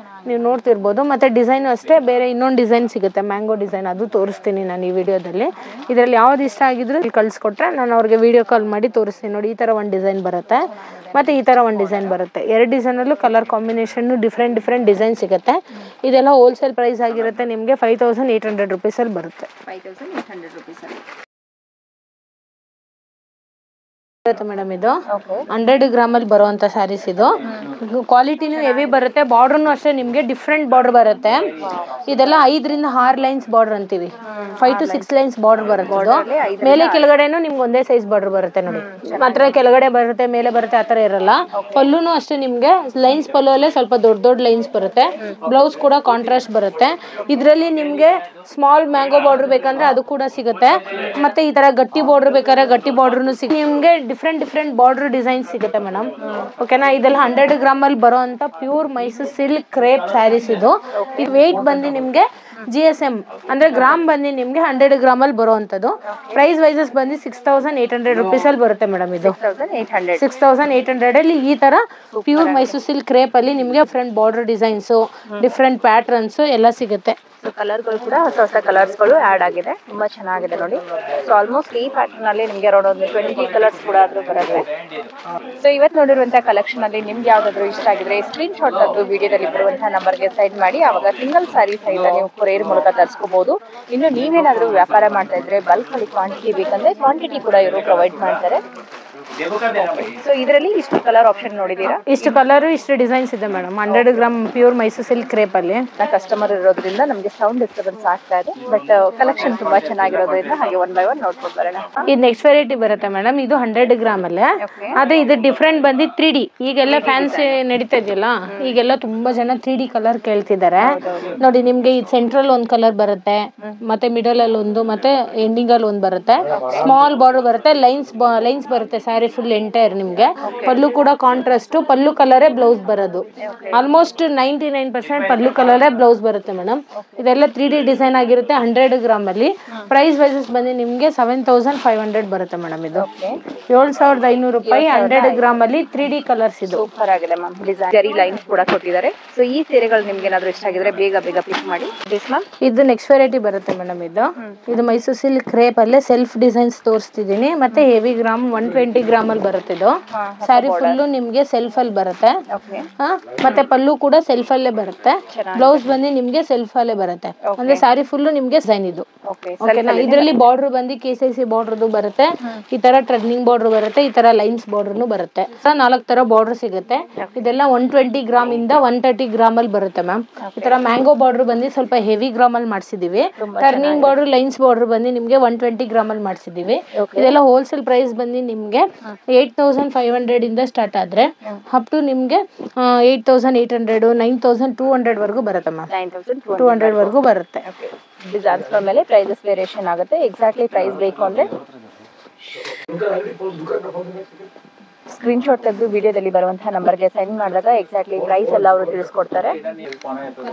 ನೀವು ನೋಡ್ತಿರ್ಬೋದು. ಮತ್ತು ಡಿಸೈನು ಅಷ್ಟೇ ಬೇರೆ ಇನ್ನೊಂದು ಡಿಸೈನ್ ಸಿಗುತ್ತೆ, ಮ್ಯಾಂಗೋ ಡಿಸೈನ್, ಅದು ತೋರಿಸ್ತೀನಿ ನಾನು ಈ ವಿಡಿಯೋದಲ್ಲಿ. ಇದರಲ್ಲಿ ಯಾವ್ದು ಇಷ್ಟ ಆಗಿದ್ರು ಕಳಿಸ್ಕೊಟ್ರೆ ನಾನು ಅವ್ರಿಗೆ ವಿಡಿಯೋ ಕಾಲ್ ಮಾಡಿ ತೋರಿಸ್ತೀನಿ ನೋಡಿ. ಈ ಥರ ಒಂದು ಡಿಸೈನ್ ಬರುತ್ತೆ ಮತ್ತು ಈ ಥರ ಒಂದು ಡಿಸೈನ್ ಬರುತ್ತೆ. 2 ಡಿಸೈನಲ್ಲೂ ಕಲರ್ ಕಾಂಬಿನೇಷನ್ನು ಡಿಫ್ರೆಂಟ್ ಡಿಸೈನ್ ಸಿಗುತ್ತೆ. ಇದೆಲ್ಲ ಹೋಲ್ಸೇಲ್ ಪ್ರೈಸ್ ಆಗಿರುತ್ತೆ ನಿಮಗೆ 5800 ರುಪೀಸಲ್ಲಿ ಬರುತ್ತೆ. 5800 ರುಪೀಸಲ್ಲಿ ಮೇಡಮ್. ಇದು 100 ಗ್ರಾಮಲ್ಲಿ ಬರುವಂಥ ಸ್ಯಾರೀಸ್. ಇದು ಕ್ವಾಲಿಟಿನೂ ಹೆವಿ ಬರುತ್ತೆ, ಬಾರ್ಡ್ರೂ ಅಷ್ಟೇ ನಿಮಗೆ ಡಿಫ್ರೆಂಟ್ ಬಾರ್ಡ್ರ್ ಬರುತ್ತೆ. ಇದೆಲ್ಲ 5-6 ಲೈನ್ಸ್ ಬಾರ್ಡ್ರ್ ಅಂತೀವಿ, 5 to 6 ಲೈನ್ಸ್ ಬಾರ್ಡ್ರ್ ಬರುತ್ತೆ. ಮೇಲೆ ಕೆಳಗಡೆನೂ ನಿಮ್ಗೆ ಒಂದೇ ಸೈಜ್ ಬಾರ್ಡ್ರ್ ಬರುತ್ತೆ ನೋಡಿ. ಮಾತ್ರ ಕೆಳಗಡೆ ಬರುತ್ತೆ ಮೇಲೆ ಬರುತ್ತೆ ಆ ಥರ ಇರಲ್ಲ. ಪಲ್ಲುನೂ ಅಷ್ಟೇ ನಿಮಗೆ ಲೈನ್ಸ್ ಪಲ್ಲು ಅಲ್ಲೇ ಸ್ವಲ್ಪ ದೊಡ್ಡ ಲೈನ್ಸ್ ಬರುತ್ತೆ. ಬ್ಲೌಸ್ ಕೂಡ ಕಾಂಟ್ರಾಸ್ಟ್ ಬರುತ್ತೆ. ಇದರಲ್ಲಿ ನಿಮಗೆ ಸ್ಮಾಲ್ ಮ್ಯಾಂಗೋ ಬಾರ್ಡ್ರ್ ಬೇಕಂದ್ರೆ ಅದು ಕೂಡ ಸಿಗುತ್ತೆ. ಮತ್ತು ಈ ಥರ ಗಟ್ಟಿ ಬಾರ್ಡ್ರ್ ಬೇಕಾದ್ರೆ ಗಟ್ಟಿ ಬಾರ್ಡ್ರೂ ಸಿಗುತ್ತೆ. ನಿಮಗೆ ಡಿಫ್ರೆಂಟ್ ಬಾರ್ಡರ್ ಡಿಸೈನ್ ಸಿಗುತ್ತೆ ಮೇಡಮ್. ಓಕೆನಾ? ಇದೆಲ್ಲ 100 ಗ್ರಾಮಲ್ಲಿ ಬರೋ ಅಂತ pure Mysuru silk crepe sarees. ಇದು ವೆಯ್ಟ್ ಬಂದು ನಿಮಗೆ GSM ಅಂದರೆ ಗ್ರಾಮ್ ಬಂದು ನಿಮಗೆ 100 ಗ್ರಾಮಲ್ಲಿ ಬರೋವಂಥದ್ದು. ಪ್ರೈಸ್ ವೈಸಸ್ ಬಂದು 6800 ರುಪೀಸಲ್ಲಿ ಬರುತ್ತೆ ಮೇಡಮ್. ಇದು 6800ಅಲ್ಲಿ ಈ ಥರ ಪ್ಯೂರ್ ಮೈಸೂರು ಸಿಲ್ಕ್ ಕ್ರೇಪಲ್ಲಿ ನಿಮಗೆ different border designs, different patterns ಎಲ್ಲ ಸಿಗುತ್ತೆ. ಸೊ ಕಲರ್ಗಳು ಕೂಡ ಹೊಸ ಹೊಸ ಕಲರ್ಸ್ಗಳು ಆ್ಯಡ್ ಆಗಿದೆ, ತುಂಬ ಚೆನ್ನಾಗಿದೆ ನೋಡಿ. ಸೊ ಆಲ್ಮೋಸ್ಟ್ ಈ ಪ್ಯಾಟರ್ನಲ್ಲಿ ನಿಮಗೆ ಅರೌಂಡ್ ಒಂದು 20 ಕಲರ್ಸ್ ಕೂಡ ಆದರೂ ಬರುತ್ತೆ. ಸೊ ಇವತ್ತು ನೋಡಿರುವಂಥ ಕಲೆಕ್ಷನಲ್ಲಿ ನಿಮ್ಗೆ ಯಾವುದಾದ್ರೂ ಇಷ್ಟ ಆಗಿದ್ರೆ ಸ್ಕ್ರೀನ್ ಶಾಟ್ ತೆಗೆದು ವಿಡಿಯೋದಲ್ಲಿ ಬರುವಂಥ ನಂಬರ್ಗೆ ಸೆಂಡ್ ಮಾಡಿ. ಆವಾಗ ಸಿಂಗಲ್ ಸಾರಿ ಸಹಿತ ನೀವು ಕೊರಿಯರ್ ಮೂಲಕ ತರಿಸ್ಕೋಬಹುದು. ಇನ್ನು ನೀವೇನಾದರೂ ವ್ಯಾಪಾರ ಮಾಡ್ತಾ ಇದ್ರೆ ಬಲ್ಕಲ್ಲಿ ಕ್ವಾಂಟಿಟಿ ಬೇಕಂದ್ರೆ ಕ್ವಾಂಟಿಟಿ ಕೂಡ ಇವರು ಪ್ರೊವೈಡ್ ಮಾಡ್ತಾರೆ. ಸೊ ಇದರಲ್ಲಿ ಇಷ್ಟು ಕಲರ್ ಆಪ್ಷನ್ ನೋಡಿದೀರಾ, ಇಷ್ಟು ಕಲರ್ ಇಷ್ಟು ಡಿಸೈನ್ಸ್ ಇದೆ madam. 100 gram pure Mysuru silk crepe ಅಲ್ಲಿ ಕಸ್ಟಮರ್ ಇರೋದ್ರಿಂದ ನಮಗೆ ಸೌಂಡ್ ಡಿಸ್ಟರ್ಬೆನ್ಸ್ ಆಗ್ತಾ ಇದೆ. ಬಟ್ ಕಲೆಕ್ಷನ್ ತುಂಬಾ ಚೆನ್ನಾಗಿರೋದ್ರಿಂದ ಹಾಗೆ ಒನ್ ಬೈ ಒನ್ ನೋಡ್ಕೊಂಡು ಬರೋಣ. ಇದು ನೆಕ್ಸ್ಟ್ ವೆರೈಟಿ ಬರುತ್ತೆ ಮೇಡಮ್. ಇದು 100 ಗ್ರಾಮ್ ಅಲ್ಲೇ, ಆದ್ರೆ ಇದು ಡಿಫ್ರೆಂಟ್ ಬಂದು 3D. ಈಗೆಲ್ಲ ಫ್ಯಾನ್ಸಿ ನಡೀತಾ ಇದೆಯಲ್ಲ, ಈಗೆಲ್ಲ ತುಂಬಾ ಜನ 3D ಕಲರ್ ಕೇಳ್ತಿದ್ದಾರೆ ನೋಡಿ. ನಿಮ್ಗೆ ಇದು ಸೆಂಟ್ರಲ್ ಒಂದು ಕಲರ್ ಬರುತ್ತೆ, ಮತ್ತೆ ಮಿಡಲ್ ಅಲ್ಲಿ ಒಂದು, ಮತ್ತೆ ಎಂಡಿಂಗ್ ಅಲ್ಲಿ ಒಂದು ಬರುತ್ತೆ. ಸ್ಮಾಲ್ ಬಾರ್ಡರ್ ಬರುತ್ತೆ, ಲೈನ್ಸ್ ಬರುತ್ತೆ ಸ್ಯಾರಿ ಫುಲ್ ಎಂಟೈರ್. ನಿಮ್ಗೆ ಪಲ್ಲು ಕೂಡ ಕಾಂಟ್ರಾಸ್ಟ್, ಪಲ್ಲು ಕಲರೇ ಬ್ಲೌಸ್ ಬರೋದು. ಆಲ್ಮೋಸ್ಟ್ 99% ಪಲ್ಲು ಕಲರೇ ಬ್ಲೌಸ್ ಬರುತ್ತೆ ಮೇಡಮ್. ಇದೆಲ್ಲ 3D ಡಿಸೈನ್ ಆಗಿರುತ್ತೆ. 100 ಗ್ರಾಮ್ ಅಲ್ಲಿ ಪ್ರೈಸ್ ವೈಸಸ್ ಬಂದು ನಿಮ್ಗೆ 7500 ಬರುತ್ತೆ ಮೇಡಮ್. ಇದು 7500 ರೂಪಾಯಿ 100 ಗ್ರಾಮ್ ಅಲ್ಲಿ 3D ಕಲರ್ಸ್. ಇದು ಸೂಪರ್ ಆಗಿದೆ ಮ್ಯಾಮ್. ಡಿಸೈನ್ ಜರಿ ಲೈನ್ಸ್ ಕೂಡ ಕೊಟ್ಟಿದ್ದಾರೆ. ಸೊ ಈ ಸೀರೆಗಳು ನಿಮ್ಗೆ ಏನಾದ್ರು ಇಷ್ಟ ಆಗಿದ್ರೆ ಬೇಗ ಪಿಕ್ ಮಾಡಿ. ಇದು ನೆಕ್ಸ್ಟ್ ವೆರೈಟಿ ಬರುತ್ತೆ ಮೇಡಮ್. ಇದು ಮೈಸೂರು ಸಿಲ್ಕ್ ಕ್ರೇಪ್ ಅಲ್ಲೇ ಸೆಲ್ಫ್ ಡಿಸೈನ್ಸ್ ತೋರಿಸ್ತಿದ್ದೀನಿ. ಮತ್ತೆ ಹೆವಿ ಗ್ರಾಮ್ 120 ಗ್ರಾಮ್ ಅಲ್ಲಿ ಬರುತ್ತೆ. ಇದು ಸ್ಯಾರಿ ಫುಲ್ಲು ನಿಮ್ಗೆ ಸೆಲ್ಫ್ ಅಲ್ಲಿ ಬರುತ್ತೆ. ಮತ್ತೆ ಪಲ್ಲು ಕೂಡ ಸೆಲ್ಫ್ ಅಲ್ಲೇ ಬರುತ್ತೆ. ಬ್ಲೌಸ್ ಬಂದು ನಿಮ್ಗೆ ಸೆಲ್ಫ್ ಅಲ್ಲೇ ಬರುತ್ತೆ. ಅಂದ್ರೆ ಸ್ಯಾರಿ ಫುಲ್ಲು ನಿಮ್ಗೆ ಡಿಸೈನ್ ಇದು. ಇದರಲ್ಲಿ ಬಾರ್ಡರ್ ಬಂದು KCC ಬಾರ್ಡರ್ ಬರುತ್ತೆ, ಈ ತರ ಟ್ರನ್ನಿಂಗ್ ಬಾರ್ಡರ್ ಬರುತ್ತೆ, ಈ ತರ ಲೈನ್ಸ್ ಬಾರ್ಡರ್ ಬರುತ್ತೆ. 4 ತರ ಬಾರ್ಡರ್ ಸಿಗುತ್ತೆ. ಇದೆಲ್ಲ 120 ಗ್ರಾಮ್ ಇಂದ 130 ಗ್ರಾಮ್ ಅಲ್ಲಿ ಬರುತ್ತೆ ಮ್ಯಾಮ್. ಈ ತರ ಮ್ಯಾಂಗೋ ಬಾರ್ಡರ್ ಬಂದು ಸ್ವಲ್ಪ ಹೆವಿ ಗ್ರಾಮ್ ಅಲ್ಲಿ ಮಾಡಿಸಿದೀವಿ. ಟರ್ನಿಂಗ್ ಬಾರ್ಡರ್ ಲೈನ್ಸ್ ಬಾರ್ಡರ್ ಬಂದು ನಿಮ್ಗೆ 120 ಗ್ರಾಮ್ ಅಲ್ಲಿ ಮಾಡಿಸಿದೀವಿ. ಇದೆಲ್ಲ ಹೋಲ್ಸೇಲ್ ಪ್ರೈಸ್ ಬಂದು ನಿಮ್ಗೆ 8500 ಇಂದ ಸ್ಟಾರ್ಟ್ ಆದ್ರೆ ಅಪ್ ಟು ನಿಮ್ಗೆ 8800 9200 ವರೆಗೂ ಬರುತ್ತೆ ಮ್ಯಾಮ್. 9200 ವರೆಗೂ ಬರುತ್ತೆ. ಡಿಸೈನ್ಸ್ ಮೇಲೆ ಪ್ರೈಸಸ್ ವೇರಿಯೇಷನ್ ಆಗುತ್ತೆ. ಎಕ್ಸಾಕ್ಟ್ಲಿ ಪ್ರೈಸ್ ಬೇಕು ಅಂದ್ರೆ ಸ್ಕ್ರೀನ್ ಶಾಟ್ ತೆಗೆದು ವಿಡಿಯೋದಲ್ಲಿ ಬರುವಂತಹ ನಂಬರ್ಗೆ ಸೆಂಡ್ ಮಾಡಿದಾಗ ಎಕ್ಸಾಕ್ಟ್ಲಿ ಪ್ರೈಸ್ ಎಲ್ಲ ಅವರು ತಿಳಿಸ್ಕೊಡ್ತಾರೆ.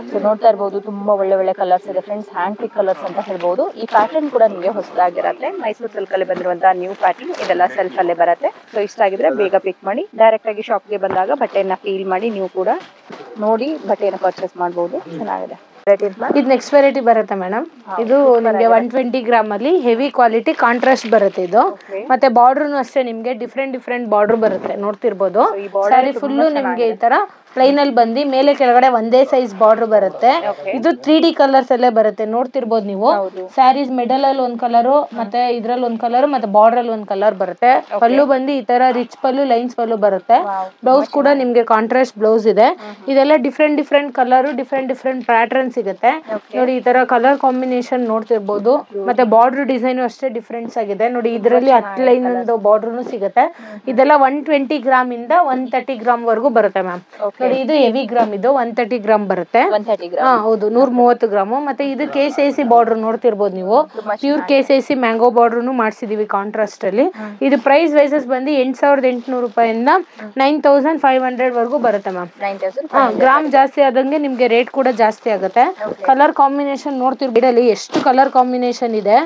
ಸೊ ನೋಡ್ತಾ ಇರ್ಬೋದು, ತುಂಬಾ ಒಳ್ಳೆ ಕಲರ್ಸ್ ಇದೆ ಫ್ರೆಂಡ್ಸ್. ಹ್ಯಾಂಡ್ ಪಿಕ್ ಕಲರ್ಸ್ ಅಂತ ಹೇಳ್ಬೋದು. ಈ ಪ್ಯಾಟರ್ನ್ ಕೂಡ ನಿಮಗೆ ಹೊಸದಾಗಿರುತ್ತೆ. ಮೈಸೂರು ಸಿಲ್ಕ್ ಅಲ್ಲಿ ಬಂದಿರುವಂತಹ ನ್ಯೂ ಪ್ಯಾಟರ್ನ್. ಇದೆಲ್ಲ ಸೆಲ್ಫ್ ಅಲ್ಲೇ ಬರುತ್ತೆ. ಸೊ ಇಷ್ಟ ಆಗಿದ್ರೆ ಬೇಗ ಪಿಕ್ ಮಾಡಿ. ಡೈರೆಕ್ಟ್ ಆಗಿ ಶಾಪ್ಗೆ ಬಂದಾಗ ಬಟ್ಟೆಯನ್ನ ಫೀಲ್ ಮಾಡಿ ನೀವು ಕೂಡ ನೋಡಿ ಬಟ್ಟೆಯನ್ನು ಪರ್ಚೇಸ್ ಮಾಡಬಹುದು. ಚೆನ್ನಾಗಿದೆ. ಇದು ನೆಕ್ಸ್ಟ್ ವೆರೈಟಿ ಬರುತ್ತೆ ಮೇಡಮ್. ಇದು ನಿಮ್ಗೆ 120 ಗ್ರಾಮ್ ಅಲ್ಲಿ ಹೆವಿ ಕ್ವಾಲಿಟಿ ಕಾಂಟ್ರಾಸ್ಟ್ ಬರುತ್ತೆ. ಇದು ಮತ್ತೆ ಬಾರ್ಡರ್ ಅಷ್ಟೇ ನಿಮ್ಗೆ ಡಿಫ್ರೆಂಟ್ ಬಾರ್ಡರ್ ಬರುತ್ತೆ. ನೋಡ್ತಿರ್ಬೋದು ಸ್ಯಾರಿ ಫುಲ್ಲು ನಿಮ್ಗೆ ಈ ತರ ಪ್ಲೈನ್ ಅಲ್ಲಿ ಬಂದು ಮೇಲೆ ಕೆಳಗಡೆ ಒಂದೇ ಸೈಜ್ ಬಾರ್ಡರ್ ಬರುತ್ತೆ. ಇದು 3D ಕಲರ್ಸ್ ಅಲ್ಲೇ ಬರುತ್ತೆ. ನೋಡ್ತಿರ್ಬೋದು ನೀವು. ಸ್ಯಾರೀಸ್ ಮಿಡಲ್ ಅಲ್ಲಿ ಒಂದ್ ಕಲರ್, ಮತ್ತೆ ಇದ್ರಲ್ಲಿ ಒಂದ್ ಕಲರ್, ಮತ್ತೆ ಬಾರ್ಡರ್ ಅಲ್ಲಿ ಒಂದ್ ಕಲರ್ ಬರುತ್ತೆ. ಪಲ್ಲು ಬಂದು ಈ ತರ ರಿಚ್ ಪಲ್ಲು, ಲೈನ್ಸ್ ಪಲ್ಲು ಬರುತ್ತೆ. ಬ್ಲೌಸ್ ಕೂಡ ನಿಮ್ಗೆ ಕಾಂಟ್ರಾಸ್ಟ್ ಬ್ಲೌಸ್ ಇದೆ. ಇದೆಲ್ಲ ಡಿಫ್ರೆಂಟ್ ಕಲರ್, ಡಿಫ್ರೆಂಟ್ ಪ್ಯಾಟರ್ನ್ ಸಿಗುತ್ತೆ ನೋಡಿ. ಈ ತರ ಕಲರ್ ಕಾಂಬಿನೇಷನ್ ನೋಡ್ತಿರ್ಬೋದು. ಮತ್ತೆ ಬಾರ್ಡರ್ ಡಿಸೈನ್ ಅಷ್ಟೇ ಡಿಫ್ರೆನ್ಸ್ ಆಗಿದೆ ನೋಡಿ. ಇದರಲ್ಲಿ 10 ಲೈನ್ ಒಂದು ಬಾರ್ಡರ್ ಸಿಗುತ್ತೆ. ಇದೆಲ್ಲ 120 ಗ್ರಾಮ್ ಇಂದ 130 ಗ್ರಾಮ್ ವರೆಗೂ ಬರುತ್ತೆ ಮ್ಯಾಮ್. ನೋಡಿ ಇದು ಹೆವಿ ಗ್ರಾಮ್, ಇದು 130 ಗ್ರಾಮ್ ಬರುತ್ತೆ. ಹೌದು, 130 ಗ್ರಾಮ್. ಮತ್ತೆ ಇದು KCC ಬಾರ್ಡರ್ ನೋಡ್ತಿರ್ಬೋದು ನೀವು. ಪ್ಯೂರ್ KCC ಮ್ಯಾಂಗೋ ಬಾರ್ಡರ್ ಮಾಡಿಸಿದೀವಿ ಕಾಂಟ್ರಾಸ್ಟ್ ಅಲ್ಲಿ. ಇದು ಪ್ರೈಸ್ ವೈಸಸ್ ಬಂದು 8800 ರೂಪಾಯಿಂದ 9500 ವರೆಗೂ ಬರುತ್ತೆ ಮ್ಯಾಮ್. ಗ್ರಾಮ್ ಜಾಸ್ತಿ ಆದಂಗೆ ನಿಮ್ಗೆ ರೇಟ್ ಕೂಡ ಜಾಸ್ತಿ ಆಗುತ್ತೆ. ಕಲರ್ ಕಾಂಬಿನೇಷನ್ ನೋಡ್ತಿರ್ಬೋದು, ಎಷ್ಟು ಕಲರ್ ಕಾಂಬಿನೇಷನ್ ಇದೆ.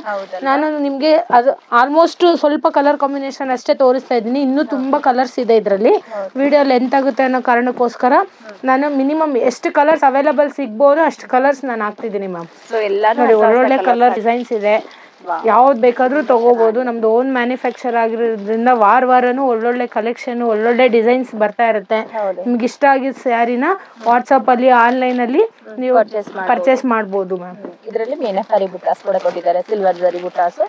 ನಾನು ನಿಮ್ಗೆ ಅದು ಆಲ್ಮೋಸ್ಟ್ ಸ್ವಲ್ಪ ಕಲರ್ ಕಾಂಬಿನೇಷನ್ ಅಷ್ಟೇ ತೋರಿಸ್ತಾ ಇದ್ದೀನಿ. ಇನ್ನೂ ತುಂಬಾ ಕಲರ್ಸ್ ಇದೆ ಇದರಲ್ಲಿ. ವಿಡಿಯೋ ಲೆಂತ್ ಆಗುತ್ತೆ ಅನ್ನೋ ಕಾರಣಕ್ಕೋಸ್ಕರ ನಾನು ಮಿನಿಮಮ್ ಎಷ್ಟು ಕಲರ್ಸ್ ಅವೈಲಬಲ್ ಸಿಗ್ಬೋದು ಅಷ್ಟು ಕಲರ್ಸ್ ನಾನು ಹಾಕ್ತಿದ್ದೀನಿ ಮ್ಯಾಮ್. ನೋಡಿ ಒಳ್ಳೊಳ್ಳೆ ಕಲರ್ ಡಿಸೈನ್ಸ್ ಇದೆ. ಯಾವ್ದು ಬೇಕಾದ್ರೂ ತಗೋಬಹುದು. ನಮ್ದು ಓನ್ ಮ್ಯಾನುಫ್ಯಾಕ್ಚರ್ ಆಗಿರೋದ್ರಿಂದ ವಾರನೂ ಒಳ್ಳೊಳ್ಳೆ ಕಲೆಕ್ಷನ್, ಒಳ್ಳೊಳ್ಳೆ ಡಿಸೈನ್ಸ್ ಬರ್ತಾ ಇರುತ್ತೆ. ನಿಮ್ಗೆ ಇಷ್ಟ ಆಗಿದ್ದ ಸ್ಯಾರಿನ ವಾಟ್ಸಪ್ ಅಲ್ಲಿ, ಆನ್ಲೈನ್ ಅಲ್ಲಿ ನೀವು ಪರ್ಚೇಸ್ ಮಾಡಬಹುದು ಮ್ಯಾಮ್. ಇದರಲ್ಲಿ ಮೀನಾಕಾರಿ ಬುಟ್ಟಾಸ್ ಕೂಡ ಕೊಟ್ಟಿದ್ದಾರೆ, ಸಿಲ್ವರ್ ಜರಿ ಬುಟ್ಟಾಸ್.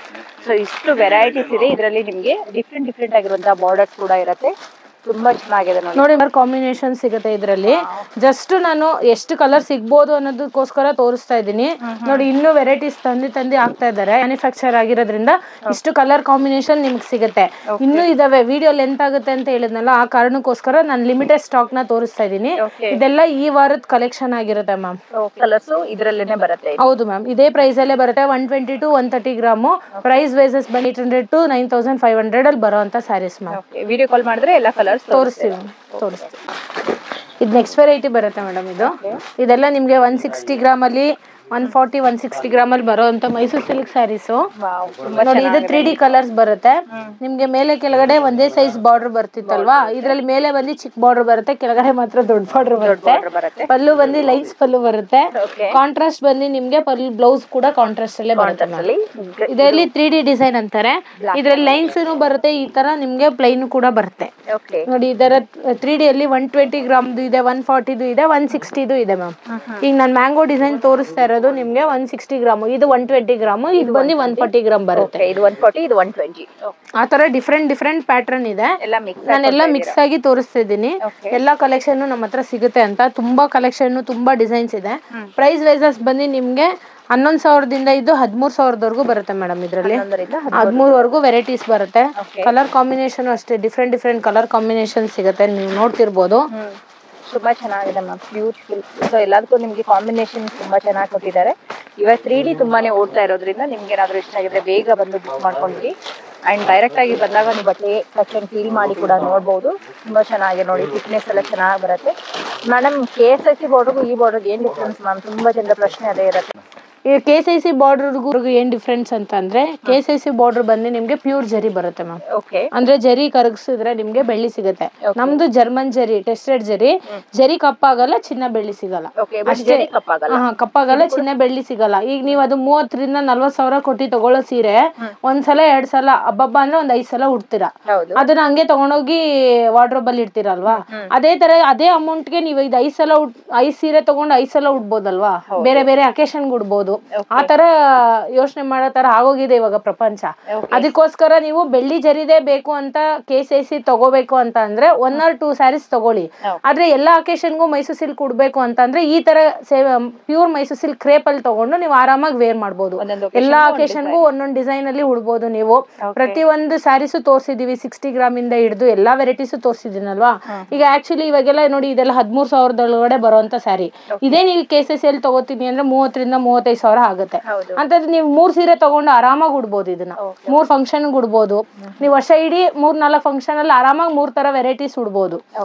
ಸೊ ಇಷ್ಟು ವೆರೈಟೀಸ್ ಇದೆ. ಇದರಲ್ಲಿ ನಿಮಗೆ ಡಿಫ್ರೆಂಟ್ ಆಗಿರುವಂತಹ ಬಾರ್ಡರ್ಸ್ ಕೂಡ ಇರುತ್ತೆ. ತುಂಬಾ ಚೆನ್ನಾಗಿದೆ ನೋಡಿ. ಕಾಂಬಿನೇಷನ್ ಸಿಗುತ್ತೆ ಇದರಲ್ಲಿ. ಜಸ್ಟ್ ನಾನು ಎಷ್ಟು ಕಲರ್ ಸಿಗ್ಬೋದು ಅನ್ನೋದಕ್ಕೋಸ್ಕರ ತೋರಿಸ್ತಾ ಇದ್ದೀನಿ ನೋಡಿ. ಇನ್ನೂ ವೆರೈಟೀಸ್ ತಂದು ಆಗ್ತಾ ಇದ್ದಾರೆ. ಮ್ಯಾನುಫ್ಯಾಕ್ಚರ್ ಆಗಿರೋದ್ರಿಂದ ಇಷ್ಟು ಕಲರ್ ಕಾಂಬಿನೇಷನ್ ನಿಮ್ಗೆ ಸಿಗುತ್ತೆ. ಇನ್ನೂ ಇದಾವೆ. ವಿಡಿಯೋ ಲೆಂತ್ ಆಗುತ್ತೆ ಅಂತ ಹೇಳಿದ್ನಲ್ಲ, ಆ ಕಾರಣಕ್ಕೋಸ್ಕರ ನಾನು ಲಿಮಿಟೆಡ್ ಸ್ಟಾಕ್ ನ ತೋರಿಸ್ತಾ ಇದ್ದೀನಿ. ಇದೆಲ್ಲ ಈ ವಾರದ ಕಲೆಕ್ಷನ್ ಆಗಿರುತ್ತೆ ಮ್ಯಾಮ್. ಕಲರ್ಸ್ ಇದರಲ್ಲೇನೆ ಬರುತ್ತೆ. ಹೌದು ಮ್ಯಾಮ್, ಇದೇ ಪ್ರೈಸ್ ಅಲ್ಲೇ ಬರುತ್ತೆ. 120 to 130 ಗ್ರಾಮ್. ಪ್ರೈಸ್ ವೈಸಸ್ ಬಂದು 800 to 9500 ಅಲ್ಲಿ ಬರುವಂತ ಸ್ಯಾರೀಸ್ ಮ್ಯಾಮ್. ವಿಡಿಯೋ ಕಾಲ್ ಮಾಡಿದ್ರೆ ಎಲ್ಲ ಕಲರ್ಸ್ ತೋರಿಸ್ತೀವಿ. ಇದು ನೆಕ್ಸ್ಟ್ ವೆರೈಟಿ ಬರುತ್ತೆ ಮೇಡಮ್. ಇದೆಲ್ಲ ನಿಮ್ಗೆ 160 ಗ್ರಾಮ್ ಅಲ್ಲಿ 140 160 ಗ್ರಾಮಲ್ಲಿ ಬರೋಂಥ ಮೈಸೂರು ಸಿಲ್ಕ್ ಸ್ಯಾರೀಸು ವಾವ್, ನೋಡಿ. ಇದು 3D ಕಲರ್ಸ್ ಬರುತ್ತೆ ನಿಮ್ಗೆ. ಮೇಲೆ ಕೆಳಗಡೆ ಒಂದೇ ಸೈಜ್ ಬಾರ್ಡರ್ ಬರ್ತಿತ್ತಲ್ವಾ, ಇದ್ರಲ್ಲಿ ಮೇಲೆ ಬಂದು ಚಿಕ್ಕ ಬಾರ್ಡರ್ ಬರುತ್ತೆ, ಕೆಳಗಡೆ ಮಾತ್ರ ದೊಡ್ಡ ಬಾರ್ಡರ್ ಬರುತ್ತೆ. ಪಲ್ಲು ಬಂದು ಲೈನ್ಸ್ ಪಲ್ಲು ಬರುತ್ತೆ. ಕಾಂಟ್ರಾಸ್ಟ್ ಬಂದು ನಿಮ್ಗೆ ಪಲ್ಲು ಬ್ಲೌಸ್ ಕೂಡ ಕಾಂಟ್ರಾಸ್ಟ್ ಅಲ್ಲೇ ಬರುತ್ತೆ. ಇದರಲ್ಲಿ 3D ಡಿಸೈನ್ ಅಂತಾರೆ. ಇದ್ರಲ್ಲಿ ಲೈನ್ಸ್ ಬರುತ್ತೆ, ಈ ತರ ನಿಮ್ಗೆ ಪ್ಲೈನ್ ಕೂಡ ಬರುತ್ತೆ ನೋಡಿ. ಇದರ 3D ಅಲ್ಲಿ 120 ಗ್ರಾಮ್ದು ಇದೆ, 140 ಇದೆ, 160 ಇದೆ ಮ್ಯಾಮ್. ಈಗ ನಾನು ಮ್ಯಾಂಗೋ ಡಿಸೈನ್ ತೋರಿಸ್ತಾ ಇರೋದು ನಿಮ್ಗೆ 160 ಗ್ರಾಮ್, ಇದು 120 ಗ್ರಾಮ್, ಇದು ಬಂದು 140 ಗ್ರಾಮ್ ಬರುತ್ತೆ. ಇದು 140, ಇದು 120. ಆ ತರ ಡಿಫ್ರೆಂಟ್ ಪ್ಯಾಟರ್ನ್ ಇದೆ. ನಾನೆಲ್ಲ ಮಿಕ್ಸ್ ಆಗಿ ತೋರಿಸ್ತಿದ್ದೀನಿ. ಎಲ್ಲಾ ಕಲೆಕ್ಷನ್ ನಮ್ಮ ಹತ್ರ ಸಿಗುತ್ತೆ ಅಂತ. ತುಂಬಾ ಕಲೆಕ್ಷನ್, ತುಂಬಾ ಡಿಸೈನ್ಸ್ ಇದೆ. ಪ್ರೈಸ್ ವೈಸಸ್ ಬಂದು ನಿಮ್ಗೆ 11,000ದಿಂದ ಇದು 13,000ವರೆಗೂ ಬರುತ್ತೆ ಮೇಡಮ್. ಇದರಲ್ಲಿ 13ವರೆಗೂ ವೆರೈಟೀಸ್ ಬರುತ್ತೆ. ಕಲರ್ ಕಾಂಬಿನೇಷನ್ ಅಷ್ಟೇ ಡಿಫ್ರೆಂಟ್ ಕಲರ್ ಕಾಂಬಿನೇಷನ್ ಸಿಗುತ್ತೆ, ನೀವು ನೋಡ್ತಿರ್ಬೋದು. ತುಂಬಾ ಚೆನ್ನಾಗಿದೆ ಮ್ಯಾಮ್, ಬ್ಯೂಟಿಫುಲ್. ಸೊ ಎಲ್ಲದಕ್ಕೂ ನಿಮ್ಗೆ ಕಾಂಬಿನೇಷನ್ ತುಂಬಾ ಚೆನ್ನಾಗಿ ಕೊಟ್ಟಿದ್ದಾರೆ. ಇವಾಗ 3D ತುಂಬಾನೇ ಓಡ್ತಾ ಇರೋದ್ರಿಂದ ನಿಮ್ಗೆ ಏನಾದ್ರು ಇಷ್ಟ ಆಗಿದ್ರೆ ಬೇಗ ಬಂದು ಬುಕ್ ಮಾಡ್ಕೊಂಡ್ರಿ. ಅಂಡ್ ಡೈರೆಕ್ಟ್ ಆಗಿ ಬಂದಾಗ ನೀವು ಬಟ್ಟೆ ಸೆಕ್ಷನ್ ಫೀಲ್ ಮಾಡಿ ಕೂಡ ನೋಡ್ಬೋದು. ತುಂಬಾ ಚೆನ್ನಾಗಿದೆ ನೋಡಿ, ಥಿಕ್ನೆಸ್ ಎಲ್ಲ ಚೆನ್ನಾಗಿ ಬರುತ್ತೆ. ಮೇಡಮ್, KSIC ಬಾರ್ಡರ್ಗೂ ಈ ಬಾರ್ಡರ್ಗೆ ಏನ್ ಡಿಫ್ರೆನ್ಸ್ ಮ್ಯಾಮ್? ತುಂಬಾ ಜನರ ಪ್ರಶ್ನೆ ಅದೇ ಇರುತ್ತೆ. ಈ KSIC ಬಾರ್ಡರ್ಗೂ ಏನ್ ಡಿಫ್ರೆನ್ಸ್ ಅಂತ ಅಂದ್ರೆ, KSIC ಬಾರ್ಡರ್ ಬಂದು ನಿಮ್ಗೆ ಪ್ಯೂರ್ ಜರಿ ಬರುತ್ತೆ ಮ್ಯಾಮ್. ಅಂದ್ರೆ ಜರಿ ಕರಗಿಸಿದ್ರೆ ನಿಮ್ಗೆ ಬೆಳ್ಳಿ ಸಿಗುತ್ತೆ. ನಮ್ದು ಜರ್ಮನ್ ಜರಿ, ಟೆಸ್ಟೆಡ್ ಜರಿ ಕಪ್ಪಾಗಲ್ಲ, ಚಿನ್ನ ಬೆಳ್ಳಿ ಸಿಗಲ್ಲ ಅಷ್ಟೇ. ಕಪ್ಪಾಗಲ್ಲ, ಚಿನ್ನ ಬೆಳ್ಳಿ ಸಿಗಲ್ಲ. ಈಗ ನೀವು ಅದು 30ರಿಂದ 40,000 ಕೊಟ್ಟು ತಗೊಳ್ಳೋ ಸೀರೆ ಒಂದ್ಸಲ 2 ಸಲ ಹಬ್ಬ ಅಂದ್ರೆ ಒಂದ್ 5 ಸಲ ಉಡ್ತೀರಾ. ಅದನ್ನ ಹಂಗೆ ತಗೊಂಡೋಗಿ ವಾರ್ಡ್ರೋಬ್ ಅಲ್ಲಿ ಇಡ್ತೀರಲ್ವಾ. ಅದೇ ತರ ಅದೇ ಅಮೌಂಟ್ಗೆ ನೀವು ಇದು 5 ಸೀರೆ ತಗೊಂಡು 5 ಸಲ ಉಡ್ಬೋದಲ್ವಾ, ಬೇರೆ ಬೇರೆ ಅಕೇಶನ್ ಉಡ್ಬೋದು. ಆ ತರ ಯೋಚನೆ ಮಾಡೋ ತರ ಆಗೋಗಿದೆ ಇವಾಗ ಪ್ರಪಂಚ. ಅದಕ್ಕೋಸ್ಕರ ನೀವು ಬೆಳ್ಳಿ ಜರಿದೇ ಬೇಕು ಅಂತ KSIC ತಗೋಬೇಕು ಅಂತ ಅಂದ್ರೆ 1 or 2 ಸ್ಯಾರೀಸ್ ತಗೊಳ್ಳಿ. ಆದ್ರೆ ಎಲ್ಲಾ ಅಕೇಶನ್ಗೂ ಮೈಸೂರು ಸಿಲ್ಕ್ ಉಡ್ಬೇಕು ಅಂತ ಅಂದ್ರೆ ಈ ತರ ಪ್ಯೂರ್ ಮೈಸೂರು ಸಿಲ್ಕ್ ಕ್ರೇಪ್ ಅಲ್ಲಿ ತಗೊಂಡು ನೀವು ಆರಾಮಾಗಿ ವೇರ್ ಮಾಡ್ಬೋದು. ಎಲ್ಲಾ ಅಕೇಶನ್ಗೂ ಒಂದೊಂದು ಡಿಸೈನ್ ಅಲ್ಲಿ ಉಡ್ಬೋದು ನೀವು. ಪ್ರತಿ ಒಂದು ಸ್ಯಾರೀಸು ತೋರಿಸಿದೀವಿ, 60 ಗ್ರಾಮ್ ಇಂದ ಹಿಡಿದು ಎಲ್ಲಾ ವೆರೈಟೀಸು ತೋರಿಸಿದೀನಲ್ವಾ. ಈಗ ಆಕ್ಚುಲಿ ಇವಾಗೆಲ್ಲ ನೋಡಿ, ಇದೆಲ್ಲ 13,000 ಬರುವಂತ ಸ್ಯಾರಿ. ಇದೇ ನೀವು KSIC ಅಲ್ಲಿ ತಗೋತೀನಿ ಅಂದ್ರೆ 30ರಿಂದ 35,000 ಆಗುತ್ತೆ. ಅಂತಂದ್ರೆ ನೀವು 3 ಸೀರೆ ತಗೊಂಡು ಆರಾಮಾಗಿ ಉಡ್ಬೋದು. ಇದನ್ನ 3 ಫಂಕ್ಷನ್ ಉಡ್ಬೋದು ನೀವು. ವರ್ಷ ಇಡೀ 3-4 ಫಂಕ್ಷನ್ ಅಲ್ಲಿ ಆರಾಮಾಗಿ 3 ತರ ವೆರೈಟೀಸ್ ಉಡ್ಬೋದು.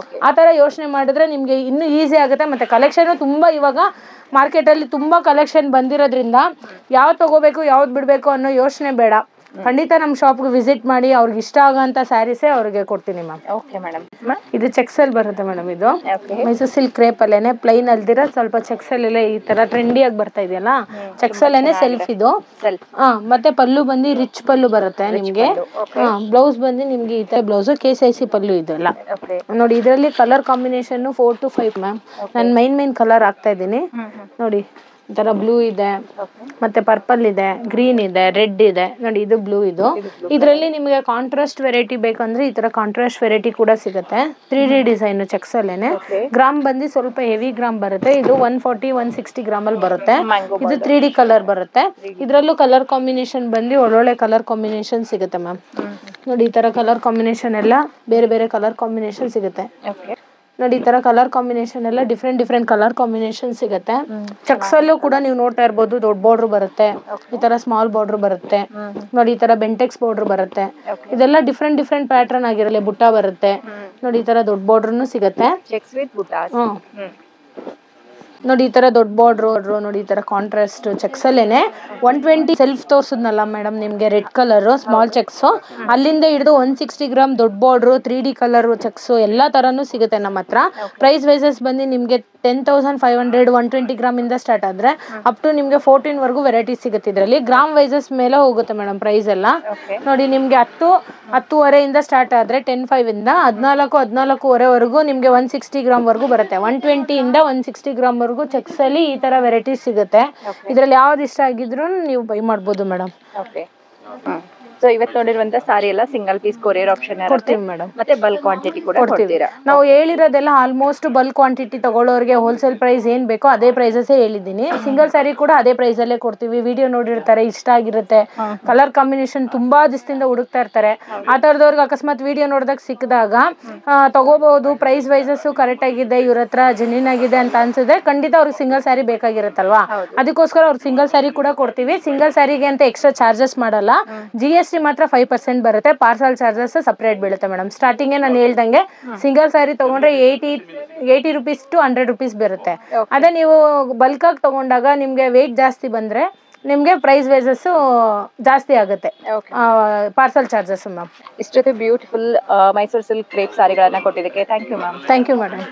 ಆ ತರ ಯೋಚನೆ ಮಾಡಿದ್ರೆ ನಿಮ್ಗೆ ಇನ್ನು ಈಸಿ ಆಗುತ್ತೆ. ಮತ್ತೆ ಕಲೆಕ್ಷನ್ ತುಂಬಾ ಇವಾಗ ಮಾರ್ಕೆಟ್ ಅಲ್ಲಿ ತುಂಬಾ ಕಲೆಕ್ಷನ್ ಬಂದಿರೋದ್ರಿಂದ ಯಾವ್ದು ತಗೋಬೇಕು ಯಾವ್ದು ಬಿಡ್ಬೇಕು ಅನ್ನೋ ಯೋಚನೆ ಬೇಡ. ಖಂಡಿತ ನಮ್ಮ ಶಾಪ್ಗೆ ವಿಸಿಟ್ ಮಾಡಿ, ಅವ್ರಿಗೆ ಇಷ್ಟ ಆಗಂತ ಸ್ಯಾರೀಸೇ ಅವ್ರಿಗೆ ಕೊಡ್ತೀನಿ ಮ್ಯಾಮ್. Okay madam. ಇದು ಚೆಕ್ಸ್ ಅಲ್ಲಿ ಬರುತ್ತೆ ಮೇಡಮ್. ಇದು ಮೈಸೂರು ಸಿಲ್ಕ್ ಕ್ರೇಪ್ ಅಲ್ಲೇನೆ ಪ್ಲೈನ್ ಅಲ್ದಿರ ಸ್ವಲ್ಪ ಚೆಕ್ಸ್ ಅಲ್ಲೆಲ್ಲ ಈ ತರ ಟ್ರೆಂಡಿಯಾಗಿ ಬರ್ತಾ ಇದೆಯಲ್ಲ, ಚೆಕ್ಸ್ ಅಲ್ಲೇನೆ ಸೆಲ್ಫ್ ಇದು. ಮತ್ತೆ ಪಲ್ಲು ಬಂದು ರಿಚ್ ಪಲ್ಲು ಬರುತ್ತೆ ನಿಮ್ಗೆ. ಬ್ಲೌಸ್ ಬಂದು ನಿಮ್ಗೆ ಈ ತರ ಬ್ಲೌಸ್ KSIC ಪಲ್ಲು ಇದೆಲ್ಲ ನೋಡಿ. ಇದರಲ್ಲಿ ಕಲರ್ ಕಾಂಬಿನೇಷನ್ 4 to 5 ಮ್ಯಾಮ್. ನಾನು ಮೈನ್ ಕಲರ್ ಹಾಕ್ತಾ ಇದ್ದೀನಿ ನೋಡಿ. ಈ ತರ ಬ್ಲೂ ಇದೆ, ಮತ್ತೆ ಪರ್ಪಲ್ ಇದೆ, ಗ್ರೀನ್ ಇದೆ, ರೆಡ್ ಇದೆ ನೋಡಿ. ಇದು ಬ್ಲೂ. ಇದರಲ್ಲಿ ನಿಮಗೆ ಕಾಂಟ್ರಾಸ್ಟ್ ವೆರೈಟಿ ಬೇಕಂದ್ರೆ ಈ ತರ ಕಾಂಟ್ರಾಸ್ಟ್ ವೆರೈಟಿ ಕೂಡ ಸಿಗುತ್ತೆ. 3D ಡಿಸೈನ್ ಚೆಕ್ಸ್ ಅಲ್ಲೇನೆ. ಗ್ರಾಮ್ ಬಂದು ಸ್ವಲ್ಪ ಹೆವಿ ಗ್ರಾಮ್ ಬರುತ್ತೆ. ಇದು 140 160 ಗ್ರಾಮ್ ಅಲ್ಲಿ ಬರುತ್ತೆ. ಇದು 3D ಕಲರ್ ಬರುತ್ತೆ. ಇದ್ರಲ್ಲೂ ಕಲರ್ ಕಾಂಬಿನೇಷನ್ ಬಂದು ಒಳ್ಳೊಳ್ಳೆ ಕಲರ್ ಕಾಂಬಿನೇಷನ್ ಸಿಗುತ್ತೆ ಮ್ಯಾಮ್ ನೋಡಿ. ಈ ತರ ಕಲರ್ ಕಾಂಬಿನೇಷನ್ ಎಲ್ಲ ಬೇರೆ ಬೇರೆ ಕಲರ್ ಕಾಂಬಿನೇಷನ್ ಸಿಗುತ್ತೆ ನೋಡಿ. ಈ ತರ ಕಲರ್ ಕಾಂಬಿನೇಷನ್ ಎಲ್ಲ ಡಿಫ್ರೆಂಟ್ ಕಲರ್ ಕಾಂಬಿನೇಷನ್ ಸಿಗುತ್ತೆ. ಚೆಕ್ಸ್ ಅಲ್ಲೂ ಕೂಡ ನೀವು ನೋಡ್ತಾ ಇರ್ಬೋದು, ದೊಡ್ಡ ಬಾರ್ಡರ್ ಬರುತ್ತೆ, ಈ ತರ ಸ್ಮಾಲ್ ಬಾರ್ಡರ್ ಬರುತ್ತೆ ನೋಡಿ. ಈ ತರ ಬೆಂಟೆಕ್ಸ್ ಬಾರ್ಡರ್ ಬರುತ್ತೆ. ಇದೆಲ್ಲ ಡಿಫ್ರೆಂಟ್ ಪ್ಯಾಟರ್ನ್ ಆಗಿರಲಿ. ಬುಟ್ಟ ಬರುತ್ತೆ ನೋಡಿ. ಈ ತರ ದೊಡ್ಡ ಬಾರ್ಡರ್ನು ಸಿಗುತ್ತೆ ನೋಡಿ. ಈ ತರ ದೊಡ್ಡ ಬಾರ್ಡರ್ ನೋಡಿ. ಈ ತರ ಕಾಂಟ್ರಾಸ್ಟ್ ಚೆಕ್ಸ್ ಅಲ್ಲೇನೆ 120 ಸೆಲ್ಫ್ ತೋರ್ಸದ್ನಲ್ಲ ಮೇಡಮ್ ನಿಮ್ಗೆ, ರೆಡ್ ಕಲರ್ ಸ್ಮಾಲ್ ಚೆಕ್ಸ್, ಅಲ್ಲಿಂದ ಹಿಡಿದು 160 ಗ್ರಾಮ್ ದೊಡ್ಡ ಬಾರ್ಡರ್, 3D ಕಲರ್ ಚೆಕ್ಸ್ ಎಲ್ಲಾ ತರಾನು ಸಿಗುತ್ತೆ ನಮ್ಮ ಹತ್ರ. ಪ್ರೈಸ್ ವೈಸಸ್ ಬಂದು ನಿಮ್ಗೆ 10,500 120 ಗ್ರಾಮ್ ಇಂದ ಸ್ಟಾರ್ಟ್ ಆದ್ರೆ ಅಪ್ ಟು ನಿಮ್ಗೆ 14 ವರೆಗೂ ವೆರೈಟಿ ಸಿಗುತ್ತೆ. ಇದರಲ್ಲಿ ಗ್ರಾಮ್ ವೈಸಸ್ ಮೇಲೆ ಹೋಗುತ್ತೆ ಮೇಡಮ್ ಪ್ರೈಸ್ ಎಲ್ಲ ನೋಡಿ. ನಿಮ್ಗೆ 10-10.5 ಇಂದ ಸ್ಟಾರ್ಟ್ ಆದ್ರೆ 10.5 ಇಂದ 14-14.5 ವರೆಗೂ ನಿಮ್ಗೆ 160 ಗ್ರಾಮ್ ವರೆಗೂ ಬರುತ್ತೆ. 120 ಇಂದ 160 ಗ್ರಾಮ್ ವರೆಗೂ ಚೆಕ್ಸ್ ಅಲ್ಲಿ ಈ ತರ ವೆರೈಟೀಸ್ ಸಿಗುತ್ತೆ. ಇದ್ರಲ್ಲಿ ಯಾವ್ದು ಇಷ್ಟ ಆಗಿದ್ರು ನೀವು ಬೈ ಮಾಡ್ಬೋದು ಮೇಡಮ್. ಸೊ ಇವತ್ತು ನೋಡಿರುವಂತ ಸಾರಿ ಎಲ್ಲ ಸಿಂಗಲ್ ಪೀಸ್ ಕೊರಿಯರ್ ಆಪ್ಷನ್ ಕೊಡ್ತೀವಿ ಮೇಡಮ್. ಮತ್ತೆ ಬಲ್ಕ್ ಕ್ವಾಂಟಿಟಿ ಕೂಡ ಕೊಡ್ತೀರಾ? ನಾವು ಹೇಳಿರೋದೆಲ್ಲ ಆಲ್ಮೋಸ್ಟ್ ಬಲ್ಕ್ ಕ್ವಾಂಟಿಟಿ ತಗೊಳ್ಳೋರಿಗೆ ಹೋಲ್ಸೇಲ್ ಪ್ರೈಸ್ ಏನ್ ಬೇಕೋ ಅದೇ ಪ್ರೈಸಸ್ ಹೇಳಿದ್ದೀನಿ. ಸಿಂಗಲ್ ಸ್ಯಾರಿ ಕೂಡ ಅದೇ ಪ್ರೈಸ್ ಅಲ್ಲೇ ಕೊಡ್ತೀವಿ. ವಿಡಿಯೋ ನೋಡಿರ್ತಾರೆ, ಇಷ್ಟ ಆಗಿರುತ್ತೆ, ಕಲರ್ ಕಾಂಬಿನೇಷನ್ ತುಂಬಾ ದಿವಸದಿಂದ ಹುಡುಕ್ತಾ ಇರ್ತಾರೆ. ಆ ತರದವ್ರಿಗೆ ಅಕಸ್ಮಾತ್ ವಿಡಿಯೋ ನೋಡಿದಾಗ ಸಿಕ್ಕಿದಾಗ ತಗೋಬಹುದು. ಪ್ರೈಸ್ ವೈಸಸ್ ಕರೆಕ್ಟ್ ಆಗಿದೆ, ಇವ್ರ ಹತ್ರ ಜೆನ್ಯೂನ್ ಆಗಿದೆ ಅಂತ ಅನ್ಸಿದ್ರೆ ಖಂಡಿತ ಅವ್ರಿಗೆ ಸಿಂಗಲ್ ಸ್ಯಾರಿ ಬೇಕಾಗಿರುತ್ತಲ್ವಾ, ಅದಕ್ಕೋಸ್ಕರ ಅವ್ರಿಗೆ ಸಿಂಗಲ್ ಸ್ಯಾರಿ ಕೂಡ ಕೊಡ್ತೀವಿ. ಸಿಂಗಲ್ ಸ್ಯಾರಿಗೆ ಅಂತ ಎಕ್ಸ್ಟ್ರಾ ಚಾರ್ಜಸ್ ಮಾಡಲ್ಲ. GST GST ಮಾತ್ರ 5% ಬರುತ್ತೆ. ಪಾರ್ಸಲ್ ಚಾರ್ಜಸ್ ಸಪ್ರೇಟ್ ಬೀಳುತ್ತೆ ಮೇಡಮ್. ಸ್ಟಾರ್ಟಿಂಗೇ ನಾನು ಹೇಳ್ದಂಗೆ ಸಿಂಗಲ್ ಸ್ಯಾರಿ ತೊಗೊಂಡ್ರೆ 80 ರುಪೀಸ್ ಟು 100 ರುಪೀಸ್ ಬರುತ್ತೆ. ಅದೇ ನೀವು ಬಲ್ಕಾಗಿ ತೊಗೊಂಡಾಗ ನಿಮಗೆ ವೆಯ್ಟ್ ಜಾಸ್ತಿ ಬಂದರೆ ನಿಮಗೆ ಪ್ರೈಸ್ ವೈಸಸ್ಸು ಜಾಸ್ತಿ ಆಗುತ್ತೆ, ಪಾರ್ಸಲ್ ಚಾರ್ಜಸ್ ಮ್ಯಾಮ್. ಇಷ್ಟೊತ್ತು ಬ್ಯೂಟಿಫುಲ್ ಮೈಸೂರು ಸಿಲ್ಕ್ ಕ್ರೇಪ್ ಸಾರಿಗಳನ್ನು ಕೊಟ್ಟಿದ್ದಕ್ಕೆ thank you ma'am. Thank you madam.